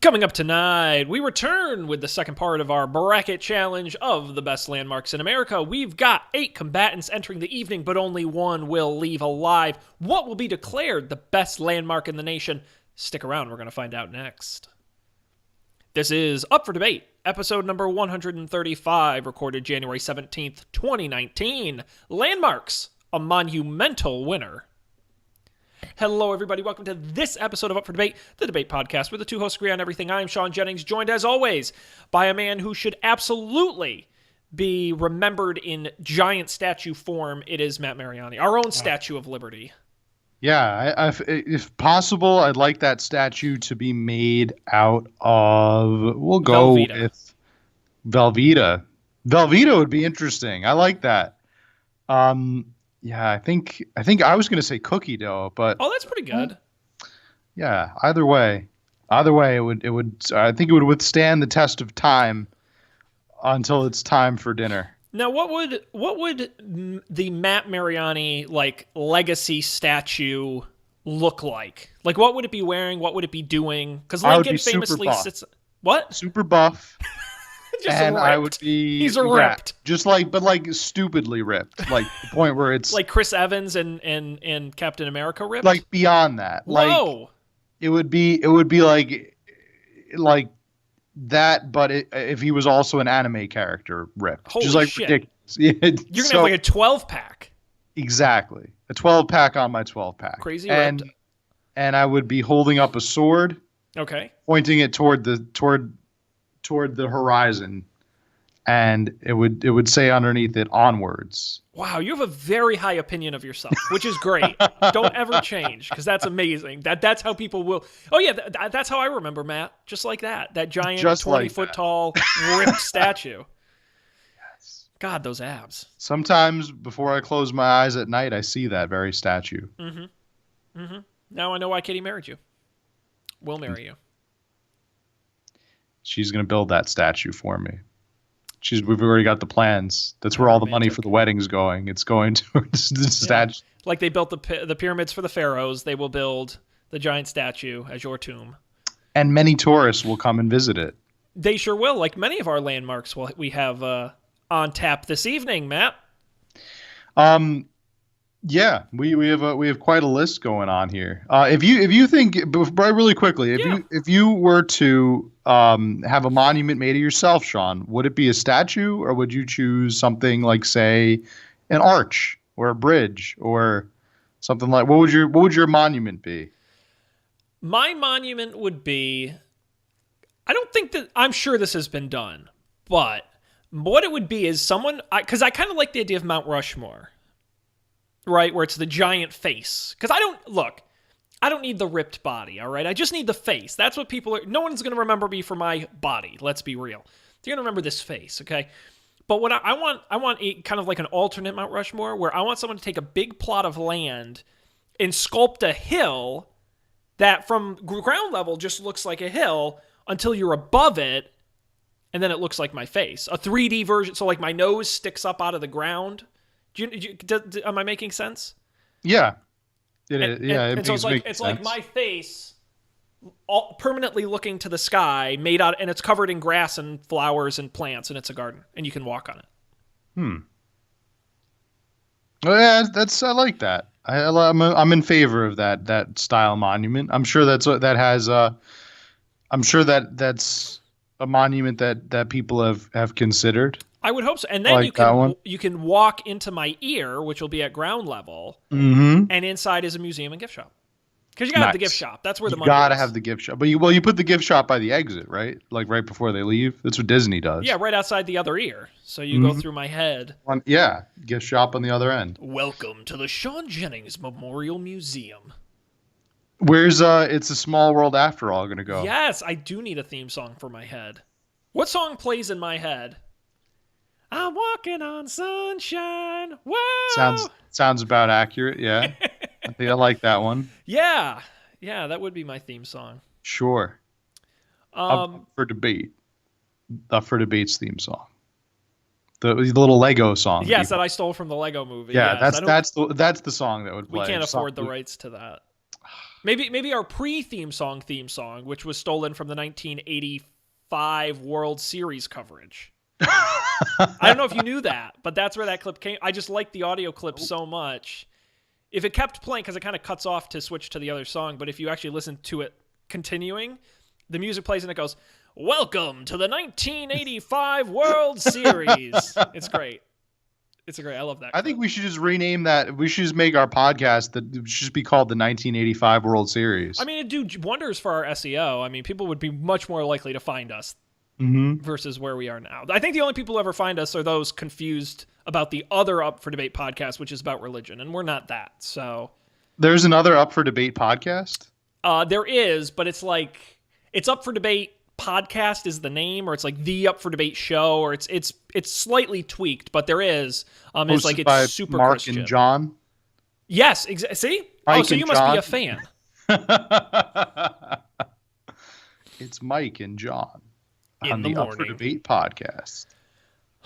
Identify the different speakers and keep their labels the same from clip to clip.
Speaker 1: Coming up tonight, we return with the second part of our bracket challenge of the best landmarks in America. We've got 8 combatants entering the evening, but only one will leave alive. What will be declared the best landmark in the nation? Stick around, we're going to find out next. This is Up for Debate, episode number 135, recorded January 17th, 2019. Landmarks, a monumental winner. Hello, everybody. Welcome to this episode of Up for Debate, the debate podcast where the two hosts agree on everything. I am Sean Jennings, joined as always by a man who should absolutely be remembered in giant statue form. It is Matt Mariani, our own Statue of Liberty.
Speaker 2: Yeah, if possible, I'd like that statue to be made out of, we'll go
Speaker 1: Velveeta.
Speaker 2: with Velveeta. Velveeta would be interesting. I like that. Yeah, I think I was going to say cookie dough, but
Speaker 1: Oh, that's pretty good.
Speaker 2: yeah, either way, it would I think it would withstand the test of time until it's time for dinner.
Speaker 1: Now, what would the Matt Mariani legacy statue look like? Like, what would it be wearing? What would it be doing? Because Lincoln famously sits. What?
Speaker 2: Super buff.
Speaker 1: Just
Speaker 2: and
Speaker 1: ripped.
Speaker 2: I would be
Speaker 1: He's ripped.
Speaker 2: Just like stupidly ripped. Like the point where it's
Speaker 1: like Chris Evans and Captain America ripped?
Speaker 2: Like beyond that.
Speaker 1: Whoa.
Speaker 2: Like it would be like that, but if he was also an anime character ripped.
Speaker 1: Holy
Speaker 2: just like
Speaker 1: shit.
Speaker 2: ridiculous. Yeah,
Speaker 1: You're gonna have like a 12-pack.
Speaker 2: Exactly. A 12-pack on my 12-pack.
Speaker 1: Crazy
Speaker 2: and
Speaker 1: ripped.
Speaker 2: And I would be holding up a sword.
Speaker 1: Okay.
Speaker 2: Pointing it toward the horizon, and it would say underneath it, onwards.
Speaker 1: Wow, you have a very high opinion of yourself, which is great. Don't ever change, because that's amazing. That's how people will. Oh yeah, that's how I remember Matt. Just like that giant 20-foot tall ripped statue.
Speaker 2: Yes.
Speaker 1: God, those abs.
Speaker 2: Sometimes before I close my eyes at night, I see that very statue.
Speaker 1: Now I know why Katie married you. Will marry you.
Speaker 2: She's going to build that statue for me. We've already got the plans. That's where all the money for the wedding's going. It's going towards the statue.
Speaker 1: Like they built the pyramids for the pharaohs, they will build the giant statue as your tomb. And
Speaker 2: many tourists will come and visit it.
Speaker 1: They sure will. Like many of our landmarks we have on tap this evening, Matt.
Speaker 2: Yeah, we have quite a list going on here. If you think, really quickly, if you were to have a monument made of yourself, Sean, would it be a statue, or would you choose something like, say, an arch or a bridge or something like? What would your monument be?
Speaker 1: My monument would be. I'm sure this has been done, but what it would be is someone, because I kind of like the idea of Mount Rushmore. Right, where it's the giant face. Because I don't need the ripped body, all right? I just need the face. That's what no one's going to remember me for my body, let's be real. They're going to remember this face, okay? But what I want a kind of like an alternate Mount Rushmore, where I want someone to take a big plot of land and sculpt a hill that from ground level just looks like a hill until you're above it, and then it looks like my face. A 3D version, so like my nose sticks up out of the ground. Am I making sense?
Speaker 2: Yeah, it is. Yeah,
Speaker 1: so it's like my face, permanently looking to the sky, made out, and it's covered in grass and flowers and plants, and it's a garden, and you can walk on it.
Speaker 2: Oh yeah, I like that. I'm in favor of that style monument. I'm sure that's a monument that people have considered.
Speaker 1: I would hope so. And then you can walk into my ear, which will be at ground level, and inside is a museum and gift shop. Because you got to have the gift shop. That's where the money is. You got to
Speaker 2: have the gift shop. But you put the gift shop by the exit, right? Like right before they leave. That's what Disney does.
Speaker 1: Yeah, right outside the other ear. So you go through my head.
Speaker 2: Gift shop on the other end.
Speaker 1: Welcome to the Sean Jennings Memorial Museum.
Speaker 2: Where's It's a Small World After All gonna go?
Speaker 1: Yes, I do need a theme song for my head. What song plays in my head? I'm walking on sunshine. Whoa!
Speaker 2: Sounds about accurate. Yeah, I think I like that one.
Speaker 1: Yeah, that would be my theme song.
Speaker 2: Sure. Up for debate. Up for debate's theme song. The little Lego song.
Speaker 1: Yes, that I stole from the Lego movie.
Speaker 2: Yeah,
Speaker 1: yes,
Speaker 2: that's the song that would play.
Speaker 1: We can't afford the rights to that. Maybe our theme song, which was stolen from the 1985 World Series coverage. I don't know if you knew that, but that's where that clip came. I just like the audio clip so much. If it kept playing, because it kind of cuts off to switch to the other song, but if you actually listen to it continuing, the music plays and it goes, "Welcome to the 1985 World Series." It's great. I love that.
Speaker 2: I think we should just rename that. We should just make our podcast that should just be called the 1985 World Series.
Speaker 1: I mean, it'd do wonders for our SEO. I mean, people would be much more likely to find us versus where we are now. I think the only people who ever find us are those confused about the other Up for Debate podcast, which is about religion, and we're not that. So
Speaker 2: there's another Up for Debate podcast?
Speaker 1: There is, but it's like it's Up for Debate podcast is the name, or it's like the Up for Debate show, or it's slightly tweaked, but there is. It's like it's
Speaker 2: by
Speaker 1: super
Speaker 2: Mark
Speaker 1: Christian.
Speaker 2: and John.
Speaker 1: Yes, see?
Speaker 2: Mike
Speaker 1: so you must
Speaker 2: John.
Speaker 1: be a fan.
Speaker 2: It's Mike and John
Speaker 1: In
Speaker 2: on
Speaker 1: the
Speaker 2: the Up for
Speaker 1: morning.
Speaker 2: Debate podcast.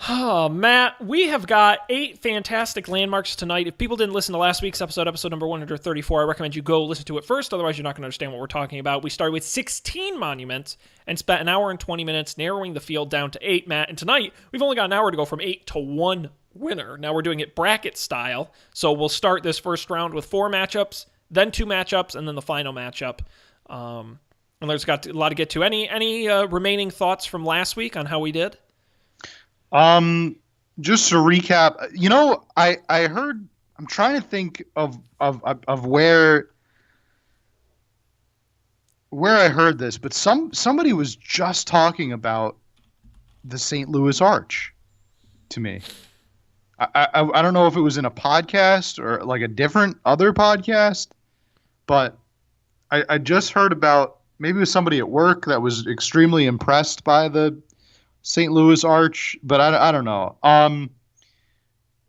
Speaker 1: Oh, Matt, we have got 8 fantastic landmarks tonight. If people didn't listen to last week's episode number 134, I recommend you go listen to it first. Otherwise, you're not going to understand what we're talking about. We started with 16 monuments and spent an hour and 20 minutes narrowing the field down to 8, Matt. And tonight, we've only got an hour to go from 8 to 1 winner. Now, we're doing it bracket style. So we'll start this first round with 4 matchups, then 2 matchups, and then the final matchup. And there's got a lot to get to. Any remaining thoughts from last week on how we did?
Speaker 2: Just to recap, I heard, I'm trying to think of where I heard this, but somebody was just talking about the St. Louis Arch to me. I don't know if it was in a podcast or like a different other podcast, but I just heard about, maybe it was somebody at work that was extremely impressed by the St. Louis Arch, but I don't know.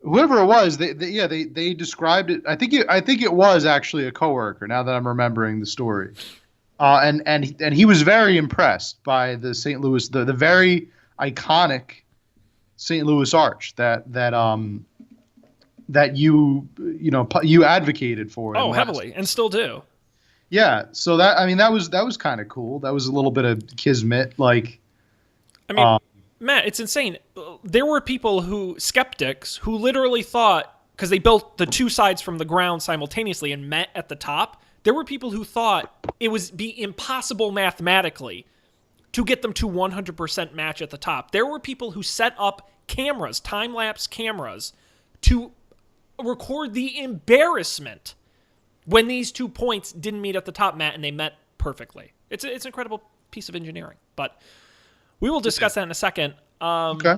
Speaker 2: Whoever it was, they described it. I think it was actually a coworker. Now that I'm remembering the story, and he was very impressed by the St. Louis, the very iconic St. Louis Arch that you advocated for.
Speaker 1: Oh, heavily, and still do.
Speaker 2: Yeah, so that was kind of cool. That was a little bit of kismet, like.
Speaker 1: I mean, Matt, it's insane. There were skeptics who literally thought, because they built the 2 sides from the ground simultaneously and met at the top, there were people who thought it would be impossible mathematically to get them to 100% match at the top. There were people who set up cameras, time-lapse cameras, to record the embarrassment when these 2 points didn't meet at the top, Matt, and they met perfectly. It's an incredible piece of engineering, but we will discuss that in a second.
Speaker 2: Okay.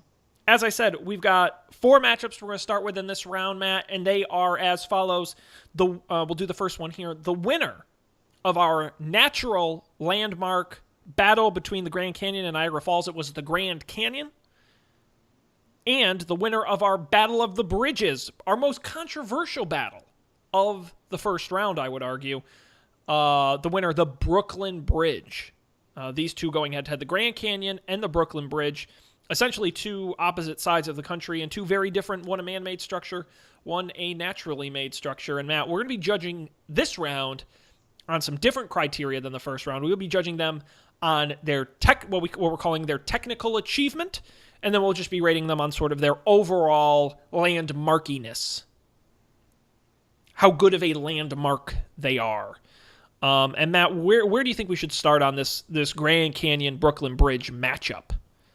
Speaker 1: As I said, we've got 4 matchups we're going to start with in this round, Matt, and they are as follows. We'll do the first one here. The winner of our natural landmark battle between the Grand Canyon and Niagara Falls, it was the Grand Canyon. And the winner of our Battle of the Bridges, our most controversial battle of the first round, I would argue. The winner, the Brooklyn Bridge. These two going head-to-head, the Grand Canyon and the Brooklyn Bridge, essentially 2 opposite sides of the country and 2 very different, one a man-made structure, one a naturally made structure. And Matt, we're going to be judging this round on some different criteria than the first round. We will be judging them on their what we're calling their technical achievement, and then we'll just be rating them on sort of their overall landmarkiness. How good of a landmark they are. And Matt, where do you think we should start on this Grand Canyon Brooklyn Bridge matchup?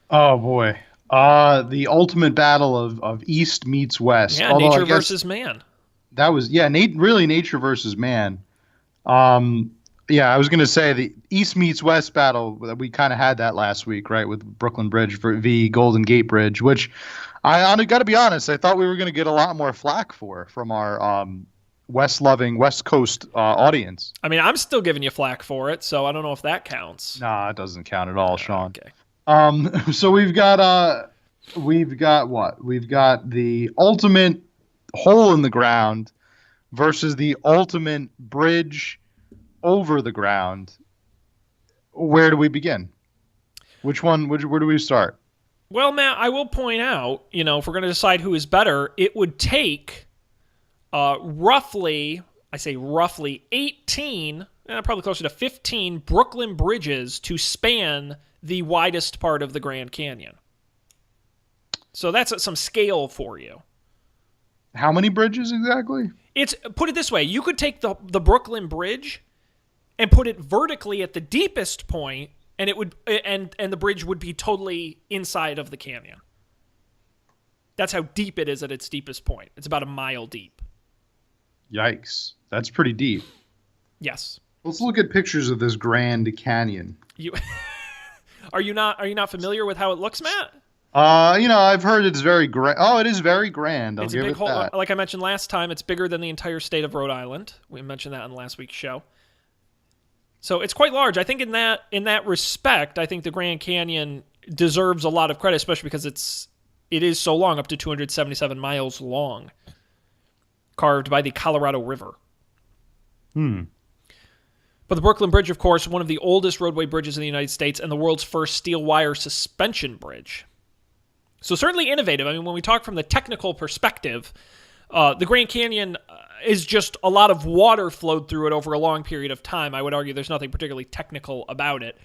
Speaker 2: Oh boy, the ultimate battle of East meets West.
Speaker 1: Yeah, nature versus man.
Speaker 2: That was really nature versus man. Yeah, I was gonna say the East meets West battle. We kind of had that last week, right, with Brooklyn Bridge v Golden Gate Bridge, which I got to be honest, I thought we were gonna get a lot more flack from our West-loving West Coast audience.
Speaker 1: I mean, I'm still giving you flack for it, so I don't know if that counts.
Speaker 2: Nah, it doesn't count at all, Sean.
Speaker 1: Okay.
Speaker 2: So we've got what? We've got the ultimate hole in the ground versus the ultimate bridge over the ground. Where do we begin? Which one? Where do we start?
Speaker 1: Well, Matt, I will point out, if we're going to decide who is better, it would take roughly 18 probably closer to 15 Brooklyn bridges to span the widest part of the Grand Canyon. So that's some scale for you.
Speaker 2: How many bridges exactly?
Speaker 1: It's put it this way: you could take the Brooklyn Bridge and put it vertically at the deepest point, and it would and the bridge would be totally inside of the canyon. That's how deep it is at its deepest point. It's about a mile deep.
Speaker 2: Yikes, that's pretty deep.
Speaker 1: Yes.
Speaker 2: Let's look at pictures of this Grand Canyon.
Speaker 1: You are you not familiar with how it looks, Matt?
Speaker 2: I've heard it's very grand. Oh, it is very grand. I'll
Speaker 1: It's a
Speaker 2: give
Speaker 1: big
Speaker 2: it
Speaker 1: hole.
Speaker 2: that.
Speaker 1: Like I mentioned last time, it's bigger than the entire state of Rhode Island. We mentioned that on last week's show. So it's quite large. I think in that respect, I think the Grand Canyon deserves a lot of credit, especially because it is so long, up to 277 miles long, carved by the Colorado River. But the Brooklyn Bridge, of course, one of the oldest roadway bridges in the United States and the world's first steel wire suspension bridge. So certainly innovative. I mean, when we talk from the technical perspective, the Grand Canyon is just a lot of water flowed through it over a long period of time. I would argue there's nothing particularly technical about it.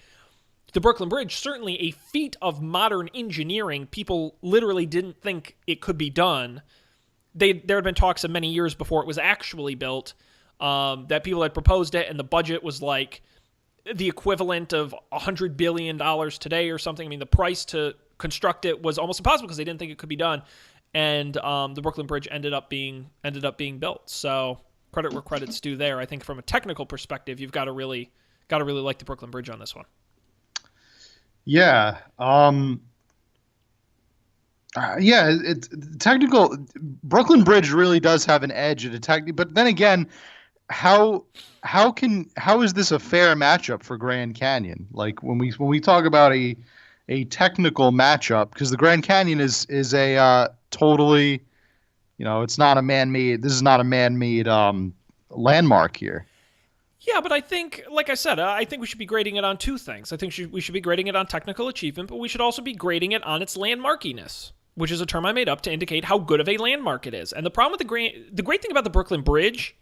Speaker 1: The Brooklyn Bridge, certainly a feat of modern engineering. People literally didn't think it could be done. There had been talks of many years before it was actually built that people had proposed it, and the budget was like the equivalent of $100 billion today or something. I mean, the price to construct it was almost impossible because they didn't think it could be done, and the Brooklyn Bridge ended up being built. So credit where credit's due there. I think from a technical perspective, you've got to really like the Brooklyn Bridge on this one.
Speaker 2: Yeah. It's technical. Brooklyn Bridge really does have an edge at a tech, but then again, how is this a fair matchup for Grand Canyon? Like when we talk about a technical matchup, because the Grand Canyon is a totally, it's not a man-made. This is not a man-made landmark here.
Speaker 1: Yeah, but I think, like I said, I think we should be grading it on two things. I think we should be grading it on technical achievement, but we should also be grading it on its landmarkiness, which is a term I made up to indicate how good of a landmark it is. And the problem with the great thing about the Brooklyn Bridge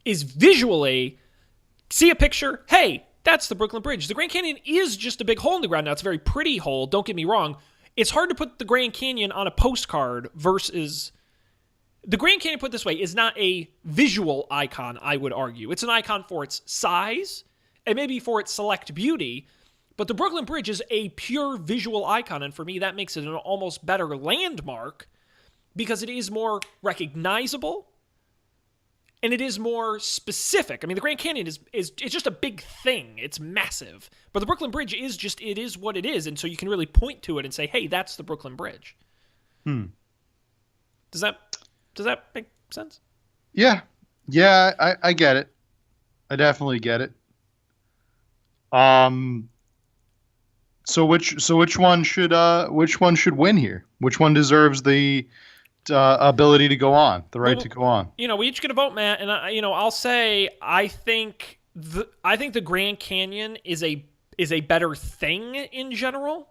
Speaker 1: is visually, see a picture, hey, that's the Brooklyn Bridge. The Grand Canyon is just a big hole in the ground. Now, it's a very pretty hole, don't get me wrong. It's hard to put the Grand Canyon on a postcard versus... The Grand Canyon, put this way, is not a visual icon, I would argue. It's an icon for its size and maybe for its select beauty, but the Brooklyn Bridge is a pure visual icon, and for me, that makes it an almost better landmark because it is more recognizable and it is more specific. I mean, the Grand Canyon is it's just a big thing. It's massive. But the Brooklyn Bridge it is what it is, and so you can really point to it and say, hey, that's the Brooklyn Bridge. Does that make sense?
Speaker 2: Yeah. I get it. I definitely get it. So which one should win here? Which one deserves the ability to go on, the right to go on?
Speaker 1: We each get a vote, Matt, and I'll say I think the Grand Canyon is a better thing in general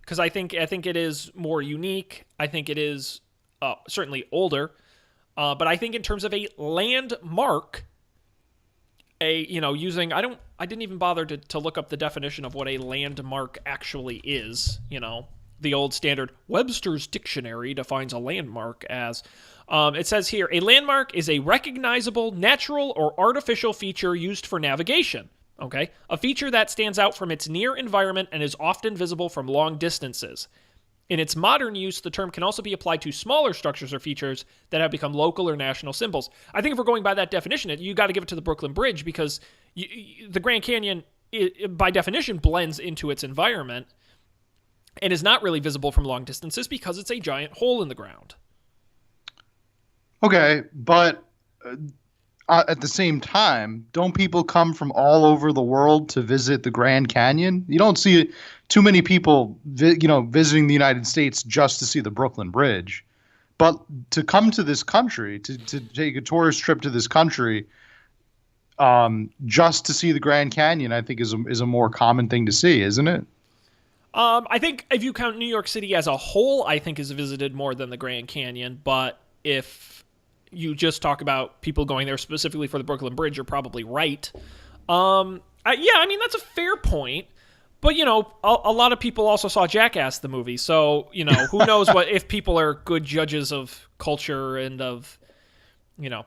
Speaker 1: because I think it is more unique. I think it is certainly older, but I think in terms of a landmark, using I didn't even bother to look up the definition of what a landmark actually is. The old standard Webster's Dictionary defines a landmark as, it says here, a landmark is a recognizable natural or artificial feature used for navigation. Okay, a feature that stands out from its near environment and is often visible from long distances. In its modern use, the term can also be applied to smaller structures or features that have become local or national symbols. I think if we're going by that definition, you got to give it to the Brooklyn Bridge because the Grand Canyon, by definition, blends into its environment and is not really visible from long distances because it's a giant hole in the ground.
Speaker 2: Okay, but at the same time, don't people come from all over the world to visit the Grand Canyon? You don't see too many people, visiting the United States just to see the Brooklyn Bridge. But to come to this country, to take a tourist trip to this country, just to see the Grand Canyon, I think is a more common thing to see, isn't it?
Speaker 1: I think if you count New York City as a whole, I think is visited more than the Grand Canyon. But if you just talk about people going there specifically for the Brooklyn Bridge, you're probably right. Yeah, I mean that's a fair point. But a lot of people also saw Jackass the movie, so who knows what if people are good judges of culture and of you know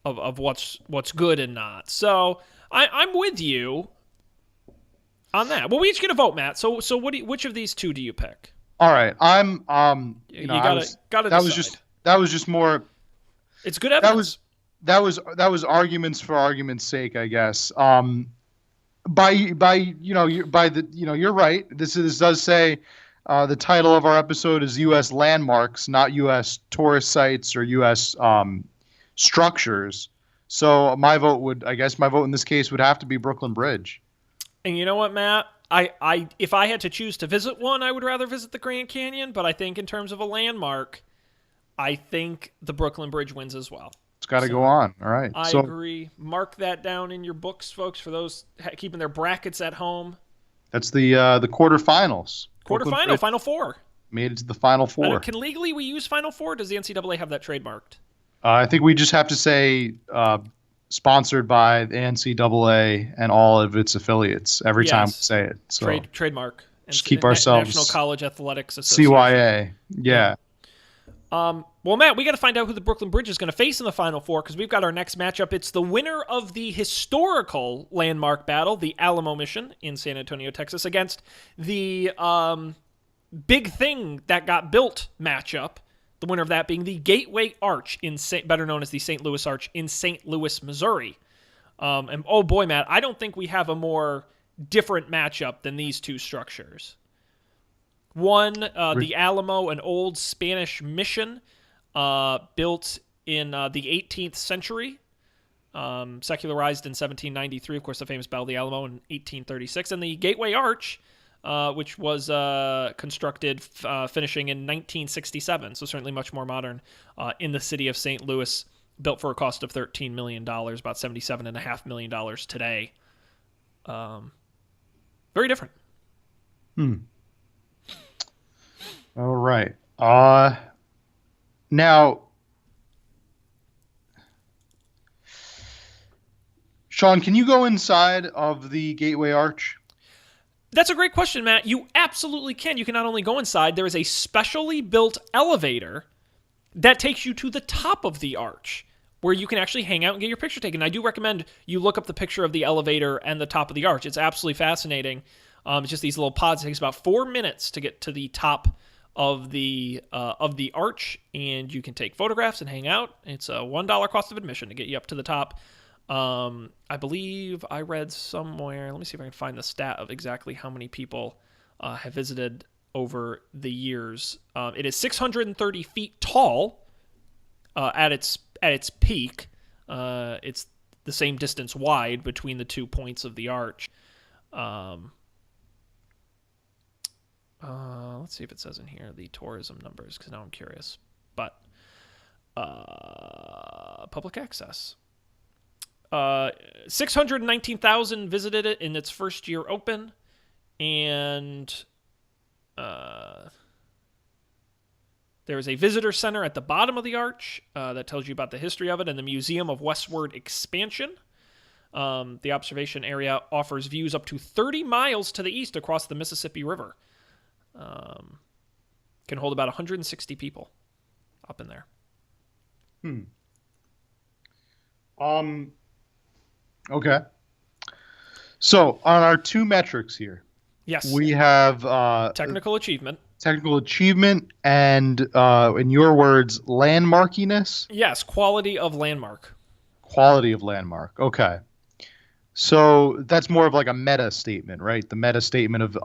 Speaker 1: of what's good and not. So I'm with you on that. Well, we each get a vote, Matt. So which of these two do you pick?
Speaker 2: All right. I'm
Speaker 1: You gotta
Speaker 2: that
Speaker 1: decide.
Speaker 2: was just more
Speaker 1: It's good
Speaker 2: that
Speaker 1: evidence.
Speaker 2: was that was arguments for argument's sake, I guess. By by the you're right. This does say the title of our episode is U.S. landmarks, not U.S. tourist sites or U.S. Structures. So I guess my vote in this case would have to be Brooklyn Bridge.
Speaker 1: And you know what, Matt? If I had to choose to visit one, I would rather visit the Grand Canyon. But I think in terms of a landmark, I think the Brooklyn Bridge wins as well.
Speaker 2: It's got to go on. All right.
Speaker 1: I agree. Mark that down in your books, folks, for those keeping their brackets at home.
Speaker 2: That's the quarterfinals.
Speaker 1: Quarterfinal, Final Four.
Speaker 2: Made it to the Final Four.
Speaker 1: Can legally we use Final Four? Does the NCAA have that trademarked?
Speaker 2: I think we just have to say sponsored by the NCAA and all of its affiliates every time we say it. So
Speaker 1: trademark.
Speaker 2: Just keep ourselves
Speaker 1: National College Athletics Association.
Speaker 2: CYA. Yeah.
Speaker 1: Well, Matt, we got to find out who the Brooklyn Bridge is going to face in the Final Four because we've got our next matchup. It's the winner of the historical landmark battle, the Alamo Mission in San Antonio, Texas, against the big thing that got built matchup. The winner of that being the Gateway Arch, better known as the St. Louis Arch in St. Louis, Missouri. And oh boy, Matt, I don't think we have a more different matchup than these two structures. One, the Alamo, an old Spanish mission built in the 18th century, secularized in 1793. Of course, the famous Battle of the Alamo in 1836. And the Gateway Arch, which was constructed finishing in 1967, so certainly much more modern, in the city of St. Louis, built for a cost of $13 million, about $77.5 million today. Very different.
Speaker 2: All right. Now, Sean, can you go inside of the Gateway Arch?
Speaker 1: That's a great question, Matt. You absolutely can. You can not only go inside, there is a specially built elevator that takes you to the top of the arch where you can actually hang out and get your picture taken. I do recommend you look up the picture of the elevator and the top of the arch. It's absolutely fascinating. It's just these little pods. It takes about 4 minutes to get to the top of the arch, and you can take photographs and hang out. It's a $1 cost of admission to get you up to the top. I believe I read somewhere, let me see if I can find the stat of exactly how many people have visited over the years. It is 630 feet tall at its peak. It's the same distance wide between the 2 points of the arch. Let's see if it says in here the tourism numbers, because now I'm curious. But public access. 619,000 visited it in its first year open, and there is a visitor center at the bottom of the arch that tells you about the history of it, and the Museum of Westward Expansion. The observation area offers views up to 30 miles to the east across the Mississippi River. Can hold about 160 people up in there.
Speaker 2: Okay. So on our two metrics here,
Speaker 1: yes,
Speaker 2: we have
Speaker 1: technical achievement
Speaker 2: and, in your words, landmarkiness.
Speaker 1: Yes, quality of landmark.
Speaker 2: Quality of landmark. Okay. So that's more of like a meta statement, right? The meta statement of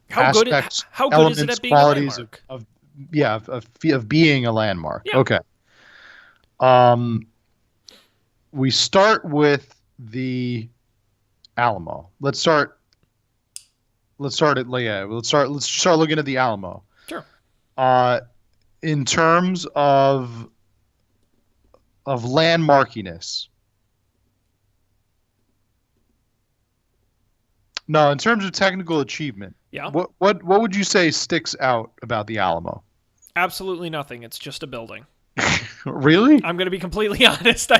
Speaker 1: how
Speaker 2: aspects,
Speaker 1: good is it at being a landmark?
Speaker 2: of being a landmark.
Speaker 1: Yeah.
Speaker 2: Okay. We start with the Alamo. Let's start looking at the Alamo.
Speaker 1: Sure.
Speaker 2: In terms of landmarkiness. No, in terms of technical achievement.
Speaker 1: Yeah.
Speaker 2: What would you say sticks out about the Alamo?
Speaker 1: Absolutely nothing. It's just a building.
Speaker 2: Really?
Speaker 1: I'm going to be completely honest.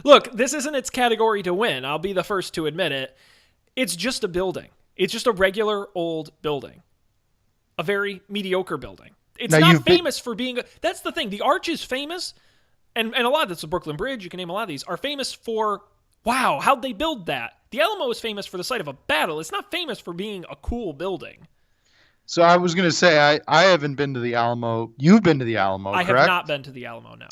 Speaker 1: Look, this isn't its category to win. I'll be the first to admit it. It's just a building. It's just a regular old building. A very mediocre building. It's
Speaker 2: Now
Speaker 1: not
Speaker 2: you've been.
Speaker 1: famous for being. That's the thing. The Arch is famous, and a lot of this, the Brooklyn Bridge, you can name a lot of these, are famous for, wow, how'd they build that? The Alamo is famous for the site of a battle. It's not famous for being a cool building.
Speaker 2: So I was gonna say I haven't been to the Alamo. You've been to the Alamo,
Speaker 1: I have
Speaker 2: correct?
Speaker 1: not been to the Alamo, no.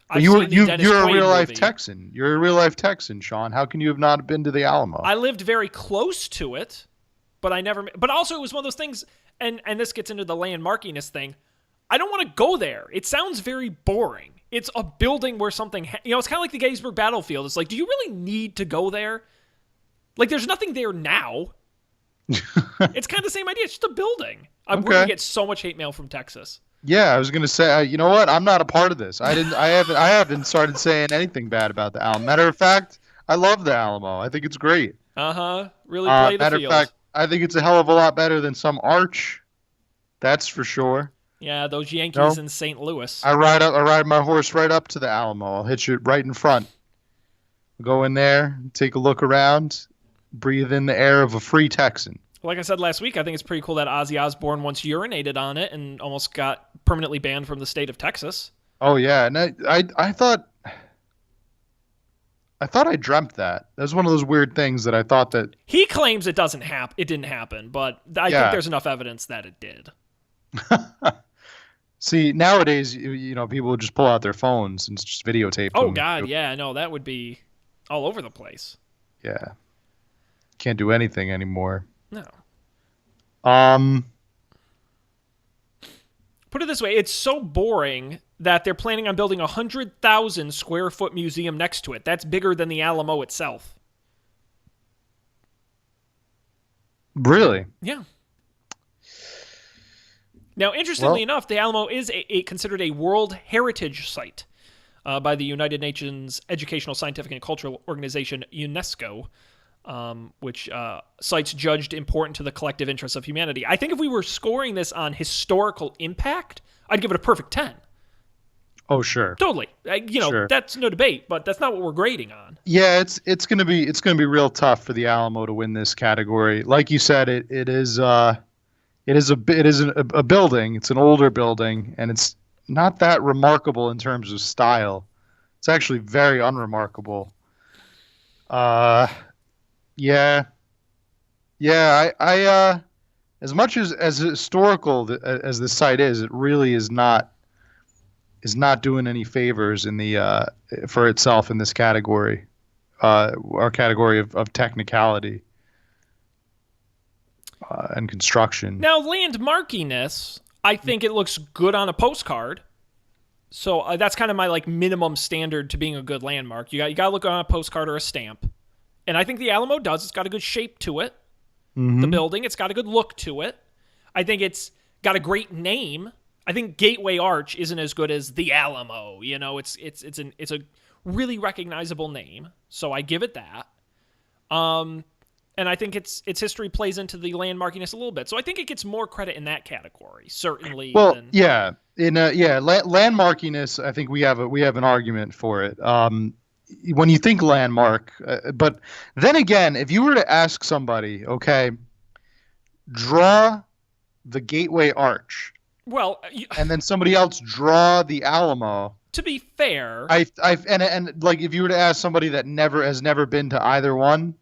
Speaker 2: But
Speaker 1: I've seen the Dennis
Speaker 2: you're a
Speaker 1: Quaid
Speaker 2: real life
Speaker 1: movie.
Speaker 2: Texan. You're a real life Texan, Sean. How can you have not been to the Alamo?
Speaker 1: I lived very close to it, but I never. But also, it was one of those things, and this gets into the landmarkiness thing. I don't want to go there. It sounds very boring. It's a building where something, it's kind of like the Gettysburg Battlefield. It's like, do you really need to go there? Like, there's nothing there now. It's kind of the same idea. It's just a building. We're gonna get so much hate mail from Texas.
Speaker 2: Yeah, I was gonna say. You know what? I'm not a part of this. I haven't started saying anything bad about the Alamo. Matter of fact, I love the Alamo. I think it's great.
Speaker 1: Really play the
Speaker 2: Matter
Speaker 1: field.
Speaker 2: of fact, I think it's a hell of a lot better than some Arch. That's for sure.
Speaker 1: Yeah, those Yankees in St. Louis.
Speaker 2: I ride my horse right up to the Alamo. I'll hitch it right in front. Go in there, take a look around, breathe in the air of a free Texan.
Speaker 1: Like I said last week, I think it's pretty cool that Ozzy Osbourne once urinated on it and almost got permanently banned from the state of Texas.
Speaker 2: Oh yeah, and I thought I dreamt that. That was one of those weird things that I thought that
Speaker 1: He claims it doesn't happen. It didn't happen, but I think there's enough evidence that it did.
Speaker 2: See, nowadays, people would just pull out their phones and just videotape them.
Speaker 1: Oh God, yeah, no, that would be all over the place.
Speaker 2: Yeah, can't do anything anymore.
Speaker 1: No.
Speaker 2: Um.
Speaker 1: Put it this way, it's so boring that they're planning on building a 100,000 square foot museum next to it. That's bigger than the Alamo itself.
Speaker 2: Really?
Speaker 1: Yeah. Now, interestingly enough, the Alamo is considered a World Heritage Site by the United Nations Educational, Scientific, and Cultural Organization, UNESCO, which sites judged important to the collective interests of humanity. I think if we were scoring this on historical impact, I'd give it a perfect 10.
Speaker 2: Oh, sure.
Speaker 1: Totally.
Speaker 2: Sure.
Speaker 1: That's no debate, but that's not what we're grading on.
Speaker 2: Yeah, it's gonna be real tough for the Alamo to win this category. Like you said, it is a building. It's an older building, and it's not that remarkable in terms of style. It's actually very unremarkable. Yeah. I as much as historical as this site is, it really is not doing any favors in the for itself in this category, our category of technicality and construction.
Speaker 1: Now, landmarkiness, I think it looks good on a postcard. So that's kind of my minimum standard to being a good landmark. You got to look on a postcard or a stamp. And I think the Alamo does. It's got a good shape to it.
Speaker 2: Mm-hmm.
Speaker 1: The building, it's got a good look to it. I think it's got a great name. I think Gateway Arch isn't as good as the Alamo. It's a really recognizable name. So I give it that. And I think its history plays into the landmarkiness a little bit. So I think it gets more credit in that category, certainly.
Speaker 2: Well, yeah, landmarkiness. I think we have an argument for it. When you think landmark, but then again, if you were to ask somebody, okay, draw the Gateway Arch,
Speaker 1: well,
Speaker 2: and then somebody else draw the Alamo.
Speaker 1: To be fair,
Speaker 2: and if you were to ask somebody that has never been to either one,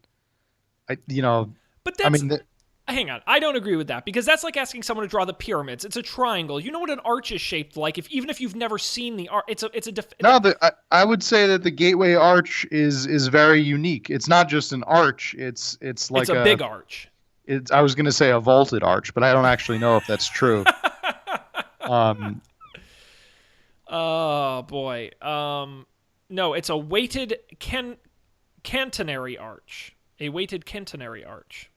Speaker 1: but that's,
Speaker 2: I mean,
Speaker 1: hang on, I don't agree with that, because that's like asking someone to draw the pyramids. It's a triangle. You know what an arch is shaped like. Even if you've never seen the arch,
Speaker 2: I would say that the Gateway Arch is very unique. It's not just an arch. It's like
Speaker 1: a big arch.
Speaker 2: I was going to say a vaulted arch, but I don't actually know if that's true.
Speaker 1: Oh boy. No, it's a weighted catenary arch. A weighted catenary arch.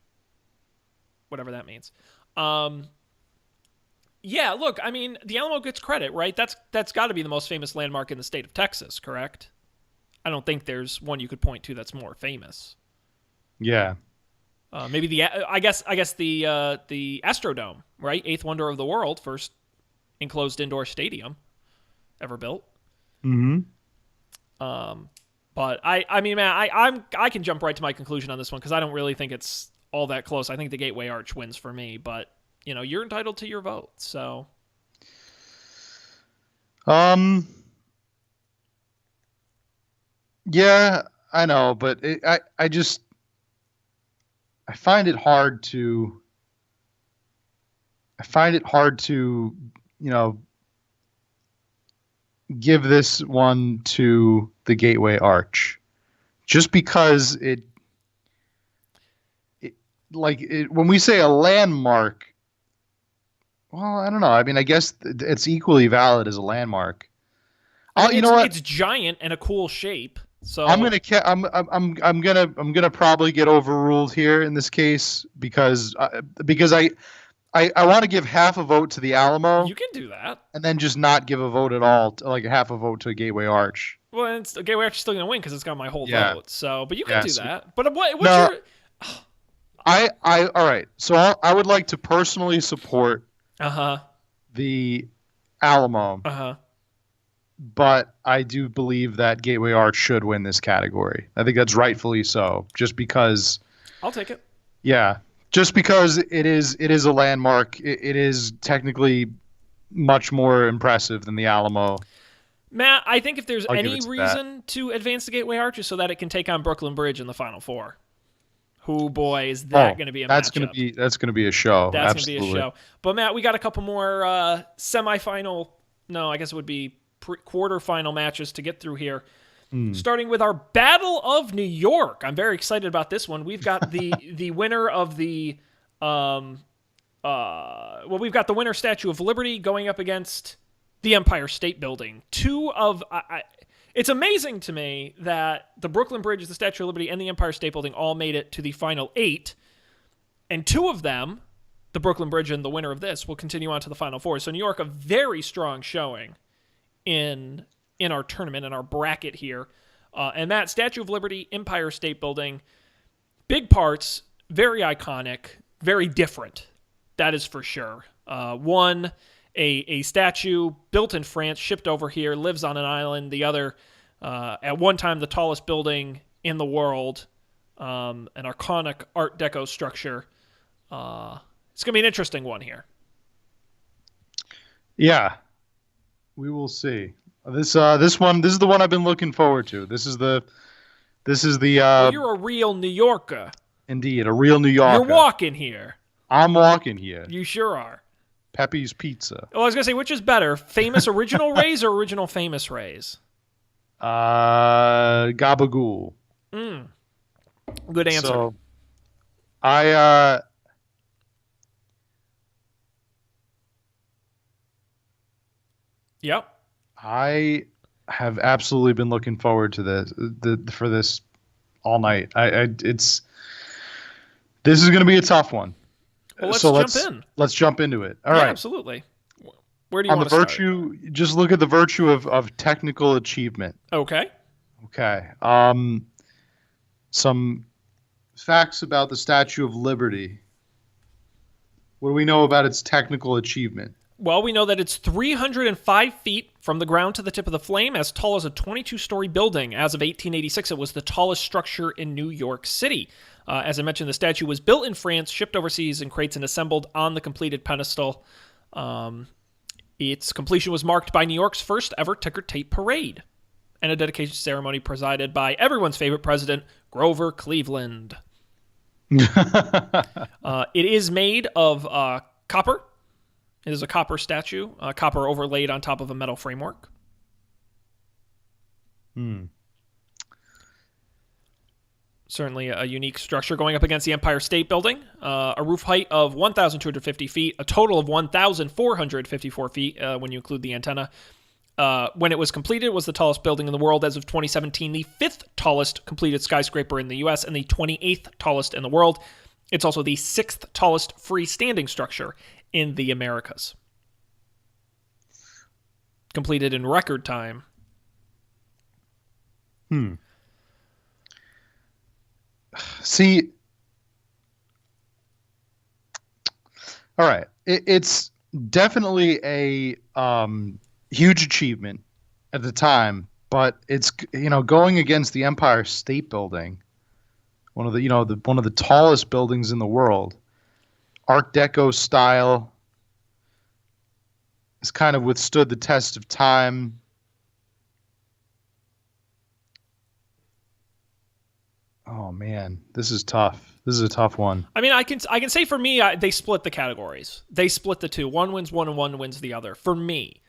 Speaker 1: Whatever that means. Yeah, look, I mean, the Alamo gets credit, right? That's got to be the most famous landmark in the state of Texas, correct? I don't think there's one you could point to that's more famous.
Speaker 2: Yeah.
Speaker 1: Maybe I guess the Astrodome, right? Eighth wonder of the world, first enclosed indoor stadium ever built.
Speaker 2: Mm-hmm.
Speaker 1: Um, but I mean, man, I can jump right to my conclusion on this one because I don't really think it's all that close. I think the Gateway Arch wins for me, but you're entitled to your vote. So
Speaker 2: Um. Yeah, I know, but I just I find it hard to I find it hard to you know give this one to the Gateway Arch just because it when we say a landmark, well, I don't know. I mean, I guess it's equally valid as a landmark.
Speaker 1: I mean,
Speaker 2: You know what?
Speaker 1: it's giant and a cool shape.
Speaker 2: I'm
Speaker 1: So
Speaker 2: gonna I'm gonna probably get overruled here in this case because I want to give half a vote to the Alamo
Speaker 1: you can do that.
Speaker 2: and then just not give a vote at all, like half a vote to Gateway Arch.
Speaker 1: Well, it's Gateway Arch is still gonna win because it's got my whole
Speaker 2: Yeah.
Speaker 1: vote. So, but you can do
Speaker 2: Yes.
Speaker 1: that. But what's
Speaker 2: No,
Speaker 1: your?
Speaker 2: all right. So I would like to personally support
Speaker 1: Uh huh.
Speaker 2: the Alamo,
Speaker 1: Uh huh.
Speaker 2: but I do believe that Gateway Arch should win this category. I think that's rightfully so, just because,
Speaker 1: I'll take it.
Speaker 2: yeah, just because it is a landmark. It is technically much more impressive than the Alamo.
Speaker 1: Matt, I think if there's
Speaker 2: I'll give
Speaker 1: any
Speaker 2: it to that.
Speaker 1: reason to advance the Gateway Arch is so that it can take on Brooklyn Bridge in the Final Four. Who boy is that going to be a
Speaker 2: that's
Speaker 1: matchup?
Speaker 2: that's gonna be a show.
Speaker 1: That's going to
Speaker 2: Absolutely.
Speaker 1: be a show. But Matt, we got a couple more semifinal. No, I guess it would be quarterfinal matches to get through here. Starting with our Battle of New York. I'm very excited about this one. We've got the winner of the we've got the winner Statue of Liberty going up against the Empire State Building. It's amazing to me that the Brooklyn Bridge, the Statue of Liberty, and the Empire State Building all made it to the final 8, and 2 of them, the Brooklyn Bridge and the winner of this, will continue on to the Final 4. So New York, a very strong showing in our tournament, in our bracket here. And that Statue of Liberty, Empire State Building, big parts, very iconic, very different. That is for sure. One, a statue built in France, shipped over here, lives on an island. The other, at one time, the tallest building in the world, an iconic Art Deco structure. It's going to be an interesting one here.
Speaker 2: Yeah, we will see. This this is the one I've been looking forward to. This is the
Speaker 1: Well, you're a real New Yorker.
Speaker 2: indeed a real New Yorker.
Speaker 1: You're walking here.
Speaker 2: I'm walking here.
Speaker 1: You sure are.
Speaker 2: Pepe's Pizza.
Speaker 1: Well, I was going to say, which is better, famous original Rays or original famous Rays?
Speaker 2: Gabagool.
Speaker 1: Good answer.
Speaker 2: So, I
Speaker 1: Yep.
Speaker 2: I have absolutely been looking forward to for this all night. This is going to be a tough one.
Speaker 1: Well, let's
Speaker 2: So
Speaker 1: jump in.
Speaker 2: Let's jump into it. All
Speaker 1: Yeah,
Speaker 2: right.
Speaker 1: absolutely. Where do you
Speaker 2: On the
Speaker 1: want to start?
Speaker 2: virtue, just look at the virtue of technical achievement.
Speaker 1: Okay.
Speaker 2: Okay. Some facts about the Statue of Liberty. What do we know about its technical achievement?
Speaker 1: Well, we know that it's 305 feet from the ground to the tip of the flame, as tall as a 22-story building. As of 1886, it was the tallest structure in New York City. As I mentioned, the statue was built in France, shipped overseas in crates, and assembled on the completed pedestal. Its completion was marked by New York's first ever ticker tape parade and a dedication ceremony presided by everyone's favorite president, Grover Cleveland. It is made of copper. It is a copper statue, copper overlaid on top of a metal framework. Certainly a unique structure going up against the Empire State Building. A roof height of 1,250 feet, a total of 1,454 feet when you include the antenna. When it was completed, it was the tallest building in the world as of 2017, the 5th tallest completed skyscraper in the U.S., and the 28th tallest in the world. It's also the 6th tallest freestanding structure in the Americas. Completed in record time.
Speaker 2: See, all right. It's definitely a huge achievement. at the time, but it's going against the Empire State Building, one of the tallest buildings in the world, Art Deco style. It's kind of withstood the test of time. Oh man, this is tough. This is a tough one.
Speaker 1: I mean, I can say for me, they split the categories. They split the two. One wins one, and one wins the other. For me,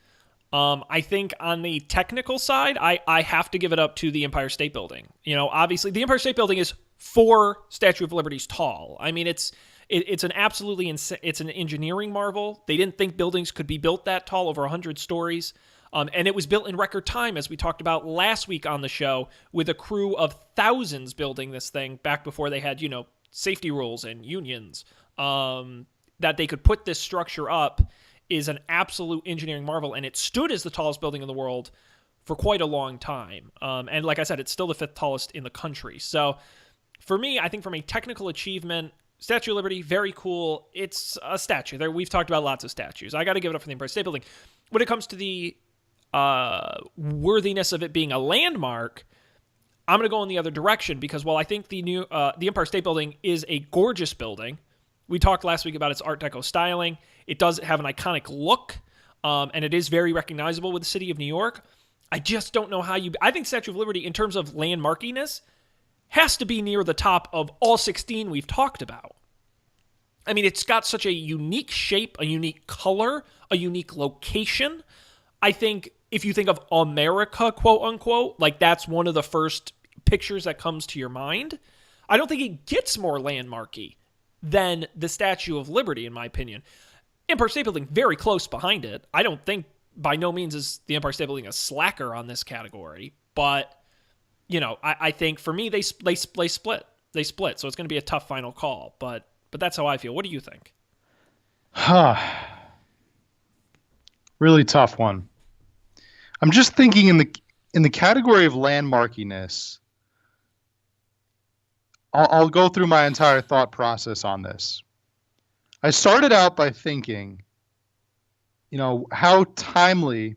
Speaker 1: I think on the technical side, I have to give it up to the Empire State Building. Obviously, the Empire State Building is 4 Statue of Liberties tall. I mean, it's an absolutely it's an engineering marvel. They didn't think buildings could be built that tall, over 100 stories. And it was built in record time, as we talked about last week on the show, with a crew of thousands building this thing back before they had, safety rules and unions. That they could put this structure up is an absolute engineering marvel, and it stood as the tallest building in the world for quite a long time. And like I said, it's still the 5th tallest in the country. So for me, I think from a technical achievement, Statue of Liberty, very cool. It's a statue. We've talked about lots of statues. I got to give it up for the Empire State Building. When it comes to the worthiness of it being a landmark, I'm going to go in the other direction, because while I think the Empire State Building is a gorgeous building, we talked last week about its Art Deco styling. It does have an iconic look, and it is very recognizable with the city of New York. I just don't know how I think Statue of Liberty, in terms of landmarkiness, has to be near the top of all 16 we've talked about. I mean, it's got such a unique shape, a unique color, a unique location. I think if you think of America, quote unquote, like that's one of the first pictures that comes to your mind. I don't think it gets more landmarky than the Statue of Liberty, in my opinion. Empire State Building, very close behind it. I don't think, by no means is the Empire State Building a slacker on this category, but I think for me they split. They split, so it's going to be a tough final call. But that's how I feel. What do you think?
Speaker 2: Really tough one. I'm just thinking in the category of landmarkiness. I'll go through my entire thought process on this. I started out by thinking, how timely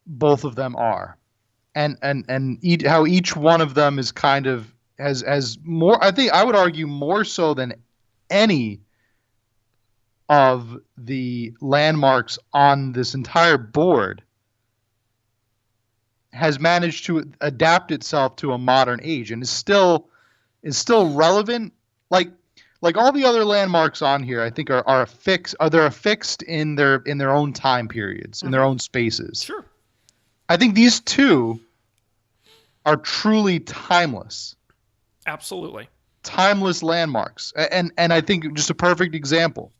Speaker 2: both of them are, and how each one of them is kind of has more. I think I would argue more so than any of the landmarks on this entire board has managed to adapt itself to a modern age and is still relevant. Like all the other landmarks on here, I think are affixed. They're affixed in their own time periods, in their own spaces.
Speaker 1: Sure.
Speaker 2: I think these two are truly timeless.
Speaker 1: Absolutely.
Speaker 2: Timeless landmarks. And I think just a perfect example.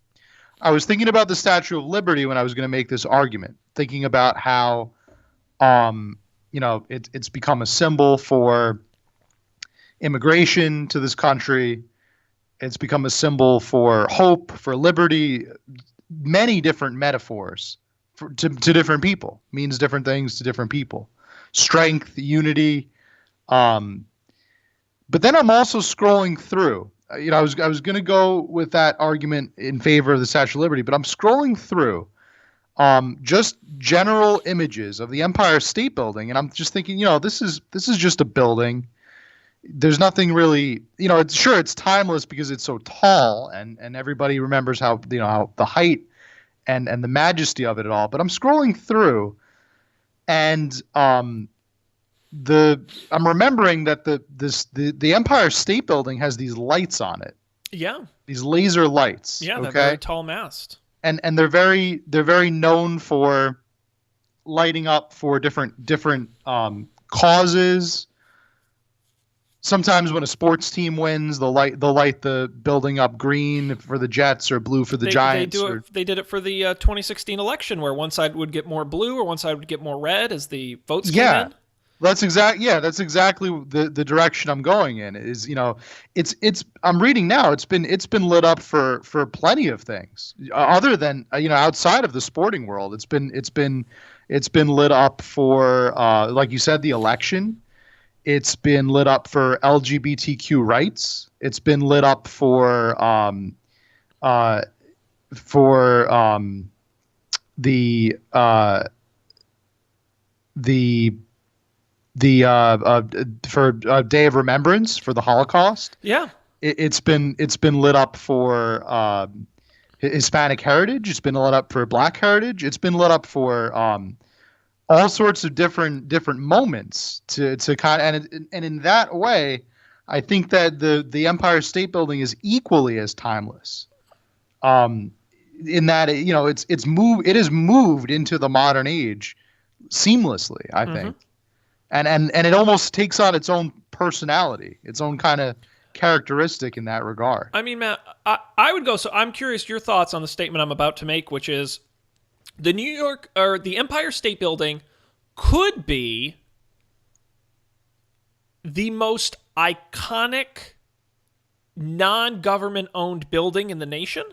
Speaker 2: I was thinking about the Statue of Liberty when I was going to make this argument, thinking about how it's become a symbol for immigration to this country. It's become a symbol for hope, for liberty, many different metaphors to different people, means different things to different people. Strength, unity. But then I'm also scrolling through. I was going to go with that argument in favor of the Statue of Liberty, but I'm scrolling through just general images of the Empire State Building, and I'm just thinking, this is just a building. There's nothing really, it's timeless because it's so tall, and everybody remembers how the height and the majesty of it all. But I'm scrolling through, and I'm remembering that the Empire State Building has these lights on it.
Speaker 1: Yeah.
Speaker 2: These laser lights.
Speaker 1: Yeah, that very tall mast.
Speaker 2: And they're very known for lighting up for different causes. Sometimes when a sports team wins, they'll light the building up green for the Jets or blue for the Giants.
Speaker 1: They did it for the 2016 election, where one side would get more blue or one side would get more red as the votes came in.
Speaker 2: That's exactly the direction I'm going in. Is I'm reading now. It's been lit up for plenty of things other than outside of the sporting world. It's been lit up for like you said, the election. It's been lit up for LGBTQ rights. It's been lit up for the the for Day of Remembrance for the Holocaust.
Speaker 1: Yeah.
Speaker 2: It's been lit up for Hispanic heritage. It's been lit up for Black heritage. It's been lit up for all sorts of different moments to kind of, and in that way, I think that the Empire State Building is equally as timeless. Um, in that it is moved into the modern age seamlessly, I
Speaker 1: Mm-hmm.
Speaker 2: think, and it almost takes on its own personality, its own kind of characteristic in that regard.
Speaker 1: I mean, Matt, I would go. So I'm curious your thoughts on the statement I'm about to make, which is the New York or the Empire State Building could be the most iconic non-government owned building in the nation.